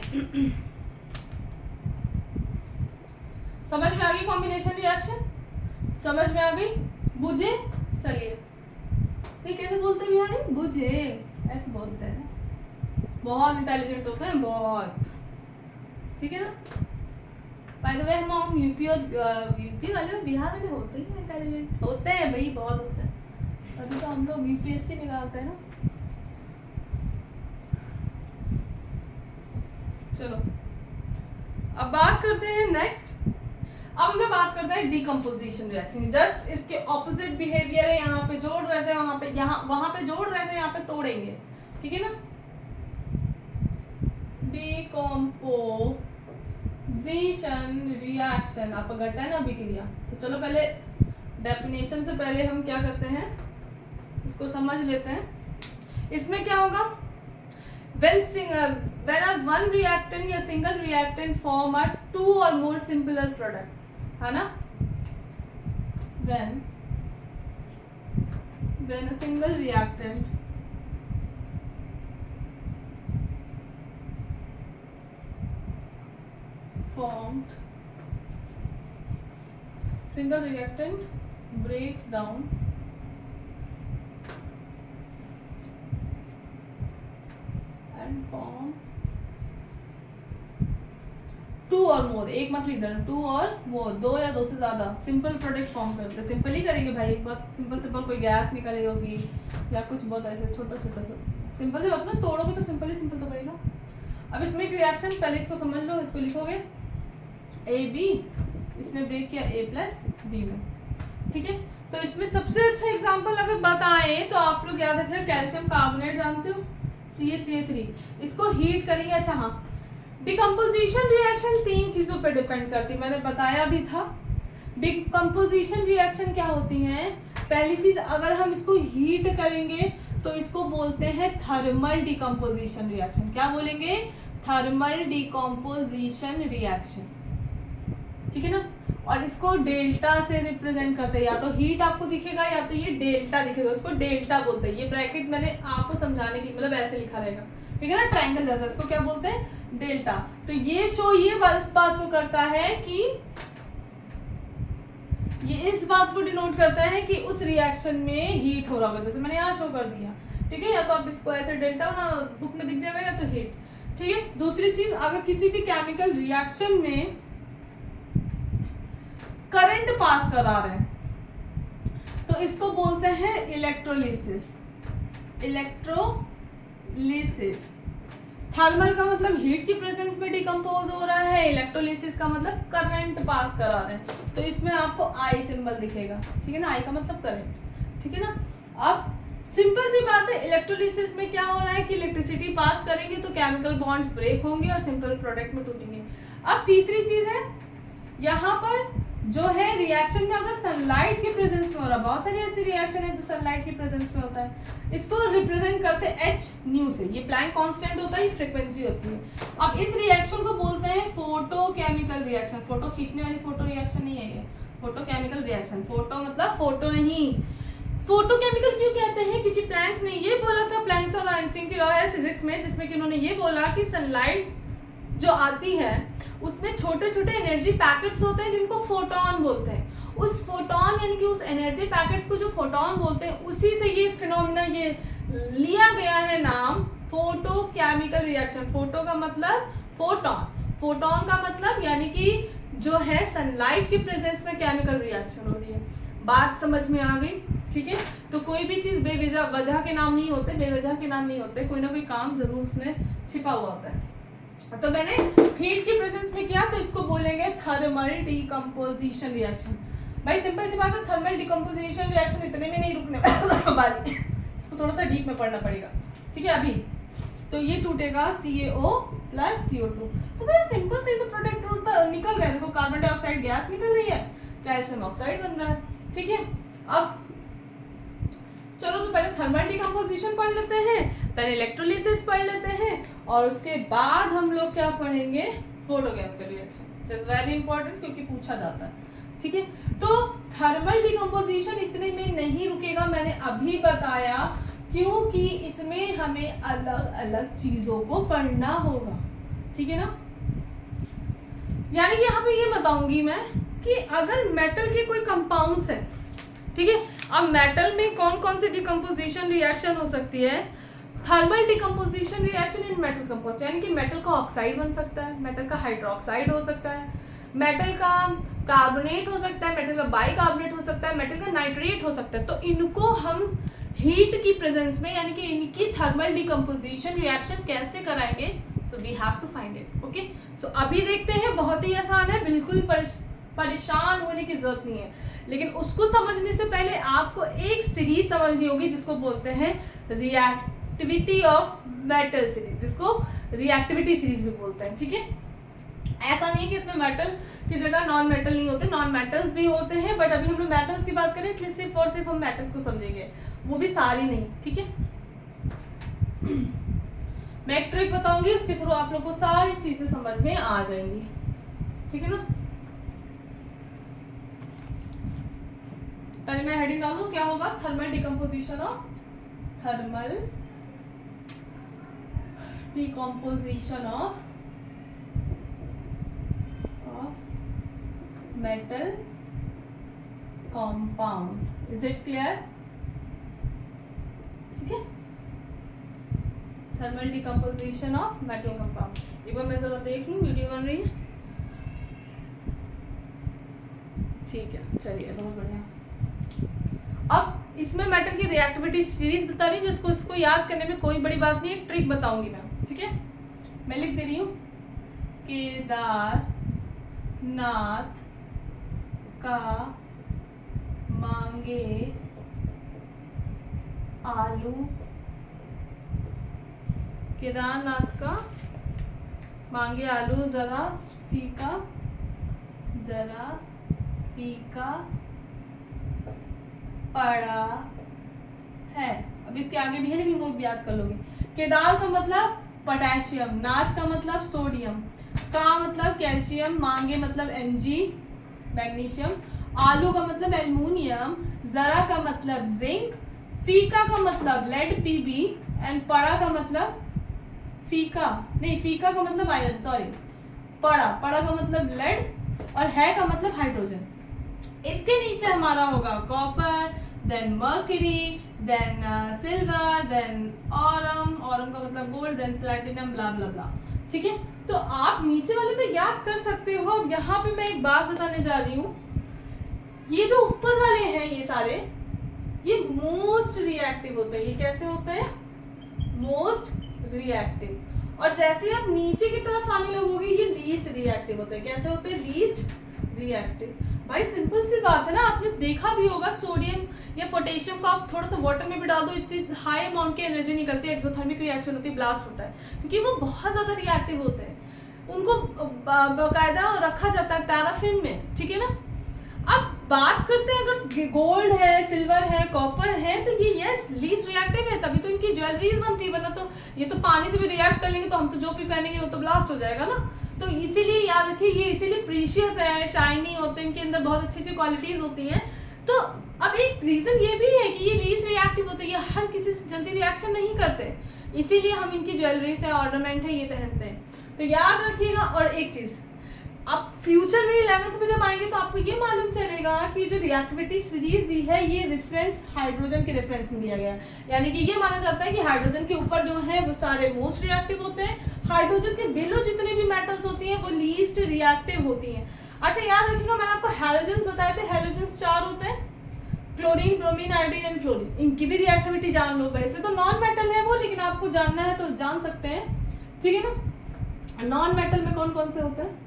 समझ में आ गई कॉम्बिनेशन रिएक्शन, समझ में आ गई, बुझे, चलिए ये कैसे बोलते हैं बिहारी, बुझे ऐसे बोलते हैं, बहुत इंटेलिजेंट होते हैं बहुत, ठीक है ना। बाय द वे हम यूपी वाले और बिहार वाले होते ही इंटेलिजेंट होते हैं भाई, बहुत होते हैं, तभी तो हम लोग UPSC निकालते हैं ना। चलो अब बात करते हैं नेक्स्ट, अब हम लोग बात करते हैं डिकम्पोजिशन रिएक्शन, जस्ट इसके ऑपोजिट बिहेवियर है, यहाँ पे जोड़ रहे थे वहां पे, वहां पे जोड़ रहे थे, यहाँ पे तोड़ेंगे, ठीक है ना। डिकम्पोजिशन रिएक्शन आपका घटा है ना अभिक्रिया, तो चलो पहले डेफिनेशन से पहले हम क्या करते हैं इसको समझ लेते हैं। इसमें क्या होगा, when a one reactant या single reactant form a two or more similar products, है ना, when a single reactant formed, single reactant breaks down and form two और मोर, एक मत लिख देना, टू और मोर, दो या दो से ज्यादा सिंपल प्रोडक्ट फॉर्म करते हैं, सिंपल ही करेंगे भाई, बहुत सिंपल कोई गैस निकली होगी या कुछ बहुत ऐसे छोटा छोटा सा सिंपल से बात ना, तोड़ोगे तो सिंपल ही सिंपल तो बनेगा। अब इसमें एक रिएक्शन पहले इसको समझ लो, इसको लिखोगे AB, इसने ब्रेक किया A+B में, ठीक है। तो इसमें सबसे अच्छा एग्जांपल अगर बताएं तो आप लोग याद रखें, कैल्शियम कार्बोनेट जानते हो, CaCl3, इसको हीट करेंगे। अच्छा हाँ, डिकम्पोजिशन रिएक्शन तीन चीजों पर डिपेंड करती है, मैंने बताया भी था। डिकम्पोजिशन रिएक्शन क्या होती है, पहली चीज अगर हम इसको हीट करेंगे तो इसको बोलते हैं थर्मल डिकम्पोजिशन रिएक्शन। क्या बोलेंगे, थर्मल डिकम्पोजिशन रिएक्शन, ठीक है ना। और इसको डेल्टा से रिप्रेजेंट करते हैं, या तो हीट आपको दिखेगा या तो ये डेल्टा दिखेगा, उसको डेल्टा बोलते हैं। ये ब्रैकेट मैंने आपको समझाने की मतलब ऐसे लिखा रहेगा, ठीक है ना, ट्रायंगल जैसा, इसको क्या बोलते हैं, डेल्टा। तो ये शो ये इस बात को करता है कि ये इस बात को डिनोट करता है कि उस रिएक्शन में हीट हो रहा होगा, जैसे मैंने यहाँ शो कर दिया, ठीक है। या तो आप इसको ऐसे डेल्टा ना बुक में दिख जाएगा या तो हीट, ठीक है। दूसरी चीज, अगर किसी भी केमिकल रिएक्शन में करंट पास करा रहे हैं तो इसको बोलते हैं इलेक्ट्रोलिसिस। इलेक्ट्रोलिसिस, थर्मल का मतलब हीट की प्रेजेंस में डिकम्पोज हो रहा है, इलेक्ट्रोलिसिस का मतलब करंट पास करा रहे हैं, तो इसमें आपको आई सिंबल दिखेगा, ठीक है ना, आई का मतलब करंट, ठीक है ना। अब सिंपल सी बात है, इलेक्ट्रोलिसिस में क्या हो रहा है कि इलेक्ट्रिसिटी पास करेंगे तो केमिकल बॉन्ड्स ब्रेक होंगे और सिंपल प्रोडक्ट में टूटेंगे। अब तीसरी चीज है, यहाँ पर जो है रिएक्शन में अगर सनलाइट के प्रेजेंस में हो रहा है, बहुत सारी ऐसी रिएक्शन है जो सनलाइट के प्रेजेंस में होता है, इसको रिप्रेजेंट करते हैं h न्यू से, ये प्लैंक कांस्टेंट होता है, फ्रीक्वेंसी होती है। अब इस रिएक्शन को बोलते हैं फोटोकेमिकल रिएक्शन। फोटो खींचने वाली फोटो रिएक्शन नहीं है ये, फोटोकेमिकल रिएक्शन। फोटो मतलब फोटो नहीं, फोटोकेमिकल क्यों कहते हैं, क्योंकि प्लैंक्स ने ये बोला था, प्लैंक्स और आइंस्टीन की लॉ है फिजिक्स में, जिसमें कि उन्होंने ये बोला कि सनलाइट जो आती है उसमें छोटे छोटे एनर्जी पैकेट्स होते हैं जिनको फोटोन बोलते हैं। उस फोटोन यानी कि उस एनर्जी पैकेट्स को जो फोटोन बोलते हैं, उसी से ये फिनोमेना ये लिया गया है नाम फोटोकेमिकल रिएक्शन। फोटो का मतलब फोटोन, फोटोन का मतलब यानी कि जो है सनलाइट की प्रेजेंस में केमिकल रिएक्शन हो रही है। बात समझ में आ गई? ठीक है, तो कोई भी चीज़ बेवजह वजह के नाम नहीं होते, बेवजह के नाम नहीं होते, कोई ना कोई काम जरूर उसमें छिपा हुआ होता है। तो मैंने हीट की प्रेजेंस में किया तो इसको बोलेंगे थर्मल डिकम्पोजिशन रिएक्शन। भाई सिंपल सी बात है, थर्मल डिकम्पोजिशन रिएक्शन इतने में नहीं रुकने वाली, इसको थोड़ा सा डीप में पढ़ना पड़ेगा। ठीक है, अभी तो ये टूटेगा CaO प्लस CO2। तो भाई सिंपल से तो प्रोडक्ट निकल रहा है, देखो कार्बन डाइऑक्साइड गैस निकल रही है, कैल्शियम ऑक्साइड बन रहा है। ठीक है, अब चलो तो पहले थर्मल डिकम्पोजिशन पढ़ लेते हैं, देन इलेक्ट्रोलिसिस पढ़ लेते हैं, और उसके बाद हम लोग क्या पढ़ेंगे, photochemical reaction, which is very important क्योंकि पूछा जाता है। ठीक है, तो थर्मल डिकम्पोजिशन इतने में नहीं रुकेगा, मैंने अभी बताया, क्योंकि इसमें हमें अलग अलग चीजों को पढ़ना होगा। ठीक है ना, यानी कि यहाँ पे ये बताऊंगी मैं कि अगर मेटल के कोई कंपाउंड्स हैं, ठीक है, अब मेटल में कौन कौन सी डिकम्पोजिशन रिएक्शन हो सकती है, thermal decomposition reaction in metal compound, यानी कि मेटल का ऑक्साइड बन सकता है, मेटल का हाइड्रोक्साइड हो सकता है, मेटल का कार्बोनेट हो सकता है, मेटल का बाइकार्बोनेट हो सकता है, मेटल का नाइट्रेट हो सकता है। तो इनको हम हीट की प्रेजेंस में, यानी कि इनकी थर्मल डिकम्पोजिशन रिएक्शन कैसे कराएंगे, so we have to find it. Okay, so अभी देखते हैं, बहुत ही आसान है, बिल्कुल परेशान होने की जरूरत नहीं है, लेकिन उसको समझने से पहले आपको एक सीरीज समझनी होगी जिसको बोलते हैं रिएक्टिविटी ऑफ मेटल सीरीज, जिसको रिएक्टिविटी सीरीज भी बोलते हैं। ठीक है, ऐसा नहीं है कि इसमें मेटल की जगह नॉन मेटल नहीं होते, नॉन मेटल्स भी होते हैं, बट अभी हम लोग मेटल्स की बात करें इसलिए सिर्फ और सिर्फ हम मेटल्स को समझेंगे, वो भी सारी नहीं। ठीक है, मैं एक ट्रिक बताऊंगी, उसके थ्रू आप लोग को सारी चीजें समझ में आ जाएंगी। ठीक है ना, पहले मैं हेडिंग डाल दूं, क्या होगा, thermal decomposition of metal compound. Is it clear? ठीक है, thermal decomposition of metal compound. एक बार मैं जरा देख लूं, वीडियो बन रही है? ठीक है, चलिए, बहुत बढ़िया। अब इसमें मेटल की रिएक्टिविटी सीरीज बता रही हूँ, जिसको इसको याद करने में कोई बड़ी बात नहीं है, ट्रिक बताऊंगी मैं। ठीक है, मैं लिख दे रही हूँ, केदारनाथ का मांगे आलू, केदारनाथ का मांगे आलू जरा फीका पड़ा है। अब इसके आगे भी है, लेकिन वो भी याद कर लोगे। केदार का मतलब पोटेशियम, नाथ का मतलब सोडियम, का मतलब कैल्शियम, मांगे मतलब Mg मैग्नीशियम, आलू का मतलब एल्युमिनियम, जरा का मतलब जिंक, फीका का मतलब लेड Pb, एंड पड़ा का मतलब फीका का मतलब आयरन, सॉरी, पड़ा का मतलब लेड, और है का मतलब हाइड्रोजन। इसके नीचे हमारा होगा copper, then mercury, then silver, then aurum का मतलब gold, then platinum, blah blah blah. ठीक है, तो आप नीचे वाले तो याद कर सकते हो। अब यहाँ पे मैं एक बात बताने जा रही हूँ, ये जो ऊपर वाले हैं ये सारे, ये मोस्ट रिएक्टिव होते हैं। ये कैसे होते हैं? Most reactive. और जैसे आप नीचे की तरफ आने लगोगे ये लीस्ट रिएक्टिव होते हैं। कैसे होते हैं? Least reactive. भाई सिंपल सी बात है ना, आपने देखा भी होगा सोडियम या पोटेशियम को आप थोड़ा सा वाटर में भी डाल दो, इतनी हाई अमाउंट की एनर्जी निकलती है, एक्सोथर्मिक रिएक्शन होती है, ब्लास्ट होता है, क्योंकि वो बहुत ज्यादा रिएक्टिव होते हैं। उनको बाकायदा रखा जाता है पैराफिन में। ठीक है ना। अब बात करते हैं अगर गोल्ड है, सिल्वर है, कॉपर है, तो ये यस लीस्ट रिएक्टिव है, तभी तो इनकी ज्वेलरीज बनती है, वरना तो ये तो पानी से भी रिएक्ट कर लेंगे तो हम तो जो भी पहनेंगे वो तो ब्लास्ट हो जाएगा ना। तो इसीलिए याद रखिए ये इसीलिए प्रीशियस है, शाइनी होते हैं, इनके अंदर बहुत अच्छी अच्छी क्वालिटीज होती हैं। तो अब एक रीजन ये भी है कि ये लीस्ट रिएक्टिव होते हैं, ये हर किसी से जल्दी रिएक्शन नहीं करते, इसीलिए हम इनकी ज्वेलरीज है, ऑर्नामेंट है, ये पहनते हैं। तो याद रखिएगा। और एक चीज, अब फ्यूचर में 11th में जब आएंगे तो आपको ये मालूम चलेगा कि जो रिएक्टिविटी सीरीज दी है ये रेफरेंस हाइड्रोजन के रेफरेंस में दिया गया है। यानी कि ये माना जाता है कि हाइड्रोजन के ऊपर जो है वो सारे मोस्ट रिएक्टिव होते हैं, हाइड्रोजन के बिलो जितने भी मेटल्स होती हैं वो लीस्ट रिएक्टिव होती हैं। अच्छा याद रखिएगा, मैंने आपको हैलोजेंस बताए थे, हैलोजेंस 4 होते हैं, chlorine, bromine, iodine and fluorine. इनकी भी रिएक्टिविटी जान लो। वैसे तो नॉन मेटल है वो, लेकिन आपको जानना है तो जान सकते हैं, ठीक है ना। नॉन मेटल में कौन कौन से होते हैं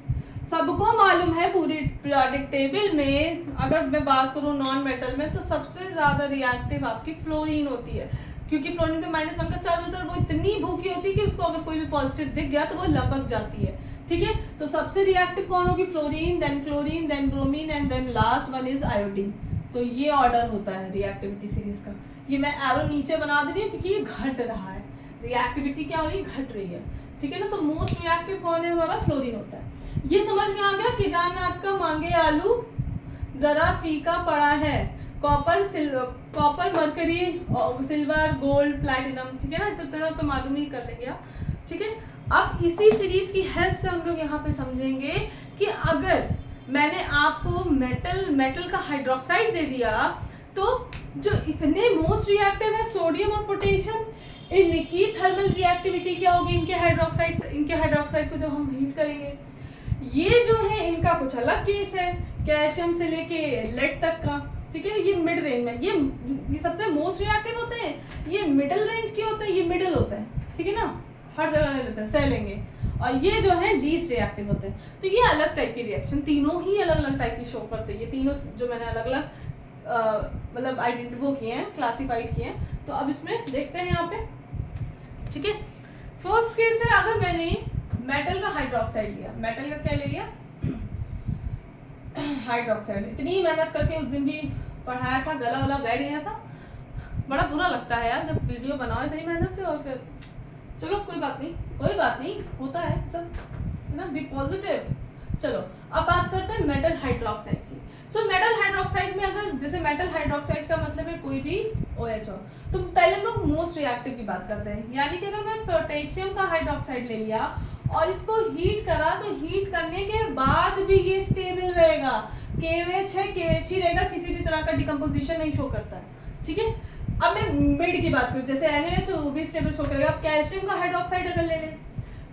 सबको मालूम है। पूरी पीरियोडिक टेबल में अगर मैं बात करूँ नॉन मेटल में, तो सबसे ज्यादा रिएक्टिव आपकी फ्लोरीन होती है, क्योंकि फ्लोरीन पे -1 का चार्ज होता है और वो इतनी भूखी होती है कि उसको अगर कोई भी पॉजिटिव दिख गया तो वो लपक जाती है, ठीक है। तो सबसे रिएक्टिव कौन होगी? Fluorine, then chlorine, then bromine and then last one is iodine. तो ये ऑर्डर होता है रिएक्टिविटी सीरीज का। ये मैं एरो नीचे बना दे रही हूँ क्योंकि ये घट रहा है, रिएक्टिविटी क्या हो रही है? घट रही है, ठीक है ना। तो मोस्ट रिएक्टिव कौन है? हमारा फ्लोरीन होता है। ये समझ में आ गया? केदारनाथ का मांगे आलू जरा फीका पड़ा है, copper mercury silver gold platinum, ठीक है ना। तो चलो तो मालूम ही कर लेंगे आप, ठीक है। अब इसी सीरीज की हेल्प से हम लोग यहाँ पे समझेंगे कि अगर मैंने आपको मेटल का हाइड्रोक्साइड दे दिया, तो जो इतने मोस्ट रिएक्टिव है सोडियम और पोटेशियम, इनकी थर्मल रिएक्टिविटी क्या होगी? इनके हाइड्रोक्साइड को जब हम हीट करेंगे, ये जो है इनका कुछ अलग केस है, कैल्शियम से लेके लेड तक का, ठीक है। ये मिड रेंज में, ये सबसे मोस्ट रिएक्टिव होते हैं, ये मिडिल रेंज के होते हैं, ये मिडिल होता है, ठीक है ना। हर जगह ले लेते हैं, सह लेंगे। और ये जो है लीस्ट रिएक्टिव होते हैं। तो ये अलग टाइप की रिएक्शन, तीनों ही अलग अलग टाइप की शो करते हैं। ये तीनों जो मैंने अलग अलग मतलब आइडेंटिफाई किए हैं, क्लासिफाइड किए हैं। तो अब इसमें देखते हैं यहाँ पे, ठीक है। फर्स्ट केस है, अगर मैंने मेटल का हाइड्रोक्साइड लिया, मेटल का क्या ले लिया? हाइड्रोक्साइड। इतनी मेहनत करके उस दिन भी पढ़ाया था, गला वाला बैठ गया था, बड़ा बुरा लगता है यार जब वीडियो बनाओ इतनी मेहनत से और फिर चलो कोई बात नहीं, होता है सब, है ना। Be positive. चलो अब बात करते हैं मेटल हाइड्रोक्साइड की। सो मेटल हाइड्रोक्साइड में अगर जैसे मेटल हाइड्रोक्साइड का मतलब है कोई भी OH हो, तो पहले हम लोग मोस्ट रिएक्टिव की बात करते हैं। यानी कि अगर मैं पोटेशियम का हाइड्रोक्साइड ले लिया और इसको हीट करा, तो हीट करने के बाद भी ये स्टेबल रहेगा, KOH है, KOH ही रहेगा, किसी भी तरह का डिकम्पोजिशन नहीं शो करता है, ठीक है। अब मैं मिड की बात करूँ, जैसे NaOH वो भी स्टेबल शो करेगा। अब कैल्शियम का हाइड्रोक्साइड अगर ले लें,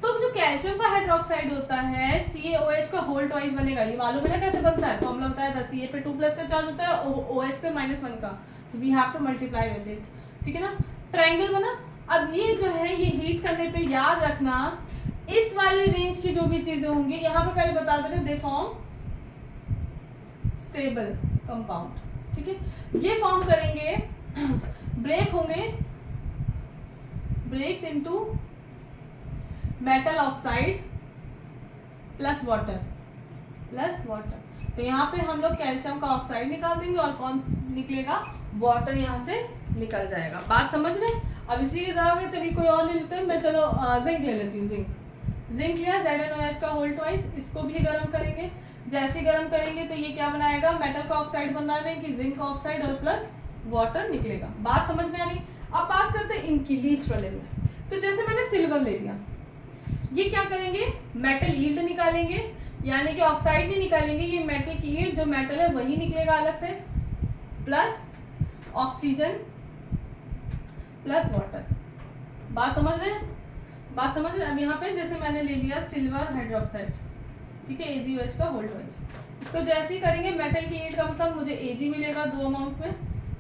तो जो कैल्शियम का हाइड्रोक्साइड होता है CaOH का होल ट्वाइस बनेगा। ये मालूम है ना कैसे बनता है? फॉर्मूला बताया था, Ca पे 2+ का चार्ज होता है, OH पे -1 का, तो we have to multiply with it, ठीक है ना। ट्रायंगल बना। अब ये जो है ये हीट करने पे याद रखना, इस वाले रेंज की जो भी चीजें होंगी, यहाँ पे पहले बता दे रहे, दे फॉर्म स्टेबल कंपाउंड, ठीक है। ये फॉर्म करेंगे, ब्रेक होंगे, breaks into metal oxide plus water. तो यहाँ पे हम लोग कैल्शियम का ऑक्साइड निकाल देंगे और कौन निकलेगा? वाटर यहाँ से निकल जाएगा। बात समझ रहे? अब इसी की तरह में चलिए कोई और ले लेते हैं। मैं चलो जिंक ले लेती हूँ। जिंक लिया, ZnOH का होल ट्वाइस, इसको भी गर्म करेंगे। जैसे गर्म करेंगे तो ये क्या बनाएगा? मेटल का ऑक्साइड बन रहा है कि जिंक ऑक्साइड और प्लस वाटर निकलेगा। बात समझ में आ रही? अब बात करते हैं इनकी लीस्ट वाले में। तो जैसे मैंने सिल्वर ले लिया, ये क्या करेंगे? मेटल यील्ड निकालेंगे, यानी कि ऑक्साइड नहीं निकालेंगे, ये मेटल की यील्ड जो मेटल है वही निकलेगा अलग से, प्लस ऑक्सीजन प्लस वाटर। बात समझ रहे? अब यहाँ पे जैसे मैंने ले लिया सिल्वर हाइड्रोक्साइड, ठीक है, AgOH का होल ट्वाइस। इसको जैसे ही करेंगे, मेटल की यील्ड का मतलब मुझे Ag मिलेगा 2 अमाउंट में,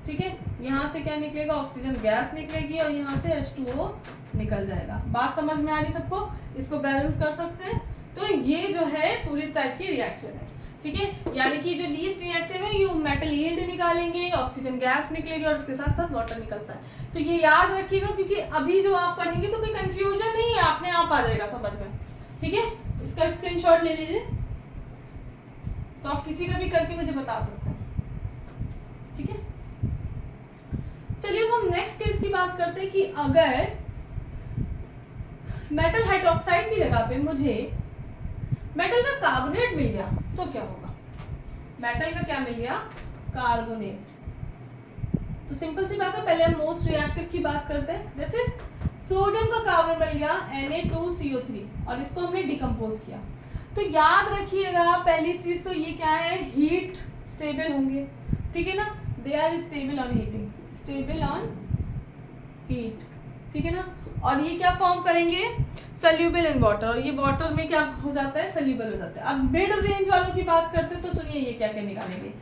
ठीक है। यहाँ से क्या निकलेगा? ऑक्सीजन गैस निकलेगी और यहाँ से H2O निकल जाएगा। बात समझ में आ रही सबको? इसको बैलेंस कर सकते हैं। तो ये जो है पूरी टाइप की रिएक्शन है, ठीक है। यानी कि जो लीस्ट रिएक्टिव है, ये मेटल यील्ड निकालेंगे, ऑक्सीजन गैस निकलेगी और उसके साथ साथ वाटर निकलता है। तो ये याद रखिएगा, क्योंकि अभी जो आप पढ़ेंगे तो कोई कंफ्यूजन नहीं है, अपने आप आ जाएगा समझ में, ठीक है। इसका स्क्रीनशॉट ले लीजिए, तो आप किसी का भी करके मुझे बता सकते हैं, ठीक है। चलिए हम नेक्स्ट केस की बात करते हैं कि अगर मेटल हाइड्रोक्साइड की जगह पे मुझे मेटल का कार्बोनेट मिल गया तो क्या होगा? मेटल का क्या मिल गया? कार्बोनेट। तो सिंपल सी बात है, पहले हम मोस्ट रिएक्टिव की बात करते हैं। जैसे सोडियम का कार्बोनेट मिल गया Na2CO3 और इसको हमने डिकम्पोज किया। तो याद रखिएगा, पहली चीज तो ये क्या है? हीट स्टेबल होंगे, ठीक है ना। They are stable on heating, stable on heat, ठीक है ना। और ये क्या फॉर्म करेंगे, सोल्यूबल इन वाटर, और ये वाटर में क्या हो जाता है, सोल्यूबल हो जाता है। अब मिड रेंज वालों की बात करते हैं तो सुनिए ये क्या क्या निकालेंगे,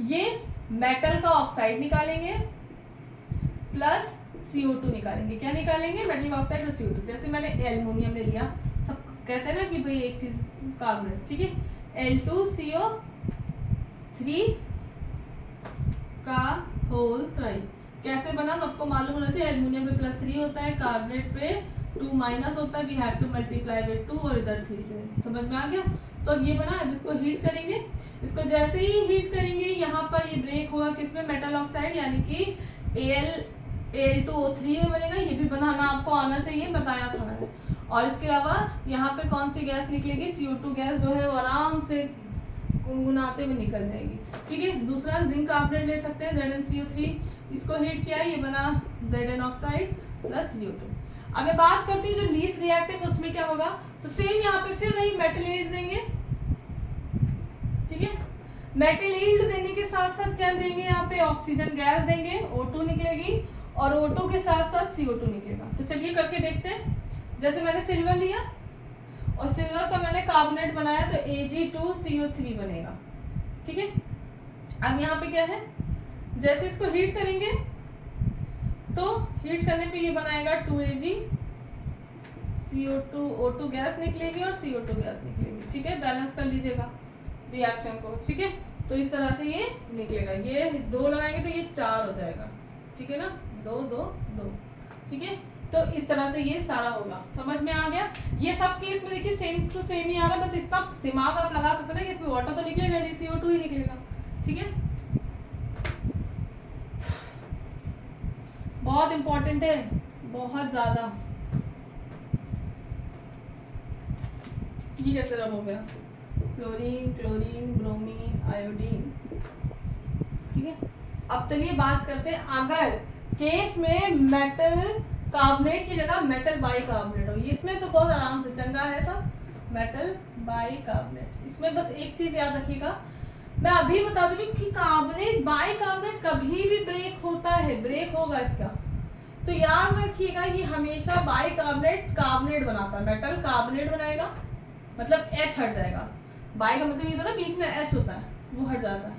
ये मेटल का ऑक्साइड निकालेंगे प्लस CO2 निकालेंगे। क्या निकालेंगे, मेटल का ऑक्साइड और CO2। जैसे मैंने एल्युमिनियम ले लिया, सब कहते हैं ना कि भाई एक चीज कार्बोनेट, ठीक है, L2CO3 का होल 3 कैसे बना सबको मालूम होना चाहिए। एल्युमिनियम पे +3 होता है, कार्बोनेट पे 2 माइनस होता है, we have to multiply with 2 और इधर 3 से, समझ में आ गया। तो अब ये बना, अब इसको हीट करेंगे, इसको जैसे ही हीट करेंगे यहाँ पर ये ब्रेक होगा किसमें, मेटल ऑक्साइड, यानी कि Al2O3 में बनेगा। ये भी बनाना आपको आना चाहिए, बताया था मैंने। और इसके अलावा यहाँ पे कौन सी गैस निकलेगी, CO2 गैस जो है वो आराम से गुनगुनाते हुए निकल जाएगी, ठीक है। दूसरा जिंक कार्बोनेट ले सकते हैं, ZnCO3, इसको हीट किया, ये बना Zn ऑक्साइड प्लस CO2। अब मैं बात करती हूँ जो लीस्ट रिएक्टिव, उसमें क्या होगा, तो सेम यहाँ पे फिर वही मेटल ईल्ड देंगे, ठीक है। मेटल ईल्ड देने के साथ साथ क्या देंगे, यहाँ पे ऑक्सीजन गैस देंगे, O2 निकलेगी, और O2 के साथ साथ CO2 निकलेगा। तो चलिए करके देखते हैं। जैसे मैंने सिल्वर लिया और सिल्वर का मैंने कार्बोनेट बनाया, तो Ag2CO3 बनेगा, ठीक है। अब यहाँ पे क्या है, जैसे इसको हीट करेंगे तो हीट करने पे ये बनाएगा 2Ag, O2 गैस निकलेगी और CO2 गैस निकलेगी, ठीक है। बैलेंस कर लीजिएगा रिएक्शन को, ठीक है। तो इस तरह से ये निकलेगा, ये 2 लगाएंगे तो ये 4 हो जाएगा, ठीक है ना, 2 2 2, ठीक है। तो इस तरह से ये सारा होगा, समझ में आ गया। ये सब केस में देखिए सेम टू सेम ही आ रहा है, बस इतना दिमाग आप लगा सकते हैं ना कि इसमें वाटर तो निकलेगा नहीं, CO2 ही निकलेगा, ठीक है। बहुत इंपॉर्टेंट है, बहुत ज्यादा। ये कैसे रब हो गया, क्लोरीन, क्लोरीन, ब्रोमीन, आयोडीन, ठीक है। अब चलिए बात करते हैं, अगर केस में मेटल कार्बोनेट की जगह मेटल बाइकार्बोनेट हो, इसमें तो बहुत आराम से चंगा है सब, मेटल बाइकार्बोनेट। इसमें बस एक चीज याद रखिएगा, मैं अभी बता दूंगी कि कार्बोनेट बाइकार्बोनेट कभी भी ब्रेक होता है, ब्रेक होगा इसका, तो याद रखिएगा ये हमेशा बाइकार्बोनेट कार्बोनेट बनाता है, मेटल कार्बोनेट बनाएगा, मतलब H हट जाएगा, बाई का मतलब ये तो ना बीच में H होता है वो हट जाता है,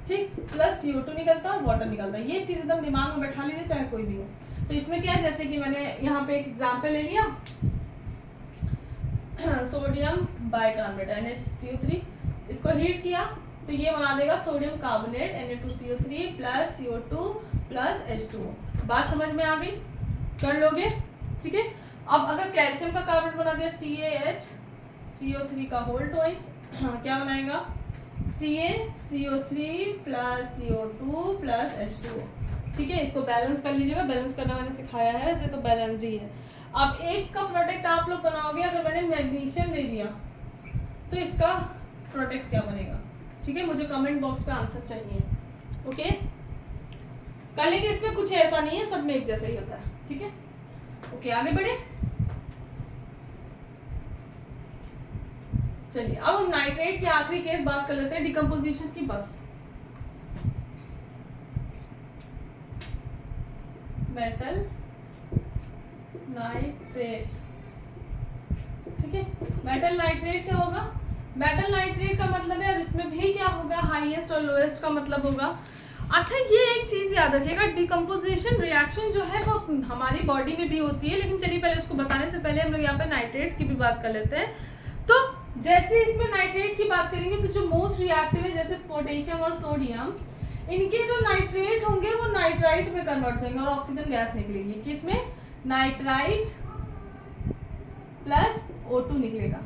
ठीक, प्लस CO2 निकलता है, वाटर निकलता है। ये चीज एकदम दिमाग में बैठा लीजिए, चाहे कोई भी हो। तो इसमें क्या है, जैसे कि मैंने यहाँ पे एक एग्जांपल ले लिया, सोडियम बाइकार्बोनेट NaCO3, इसको हीट किया तो ये बना देगा sodium carbonate Na2CO3 plus CO2 plus H2O। बात समझ में आ गई, कर लोगे, ठीक है। अब अगर कैल्शियम का कार्बोनेट बना दिया CaHCO3 का होल ट्वाइस, क्या बनाएगा, CaCO3 plus CO2 plus H2O, ठीक है। इसको बैलेंस कर लीजिएगा, बैलेंस करना मैंने सिखाया है, वैसे तो बैलेंस ही है। अब एक का प्रोडक्ट आप लोग बनाओगे, अगर मैंने मैग्नीशियम दे दिया तो इसका प्रोडक्ट क्या बनेगा, ठीक है। मुझे कमेंट बॉक्स पे आंसर चाहिए, ओके। कर लेंगे, इसमें कुछ ऐसा नहीं है, सब में एक जैसा ही होता है, ठीक है। ओके, आगे बढ़े। चलिए अब हम नाइट्रेट की आखिरी केस बात कर लेते हैं, डिकम्पोजिशन की, बस मेटल नाइट्रेट, ठीक है। मेटल नाइट्रेट क्या होगा, मेटल नाइट्रेट का मतलब है, अब इसमें भी क्या होगा, हाईएस्ट और लोएस्ट का मतलब होगा। अच्छा ये एक चीज याद रखिएगा, डिकम्पोजिशन रिएक्शन जो है वो हमारी बॉडी में भी होती है, लेकिन चलिए पहले उसको बताने से पहले हम लोग यहाँ पे नाइट्रेट्स की भी बात कर लेते हैं। तो जैसे इसमें नाइट्रेट की बात करेंगे तो जो मोस्ट रिएक्टिव है, जैसे पोटेशियम और सोडियम, इनके जो नाइट्रेट होंगे वो नाइट्राइट में कन्वर्ट होंगे और ऑक्सीजन गैस निकलेगी, किसमें, नाइट्राइट प्लस O2 निकलेगा।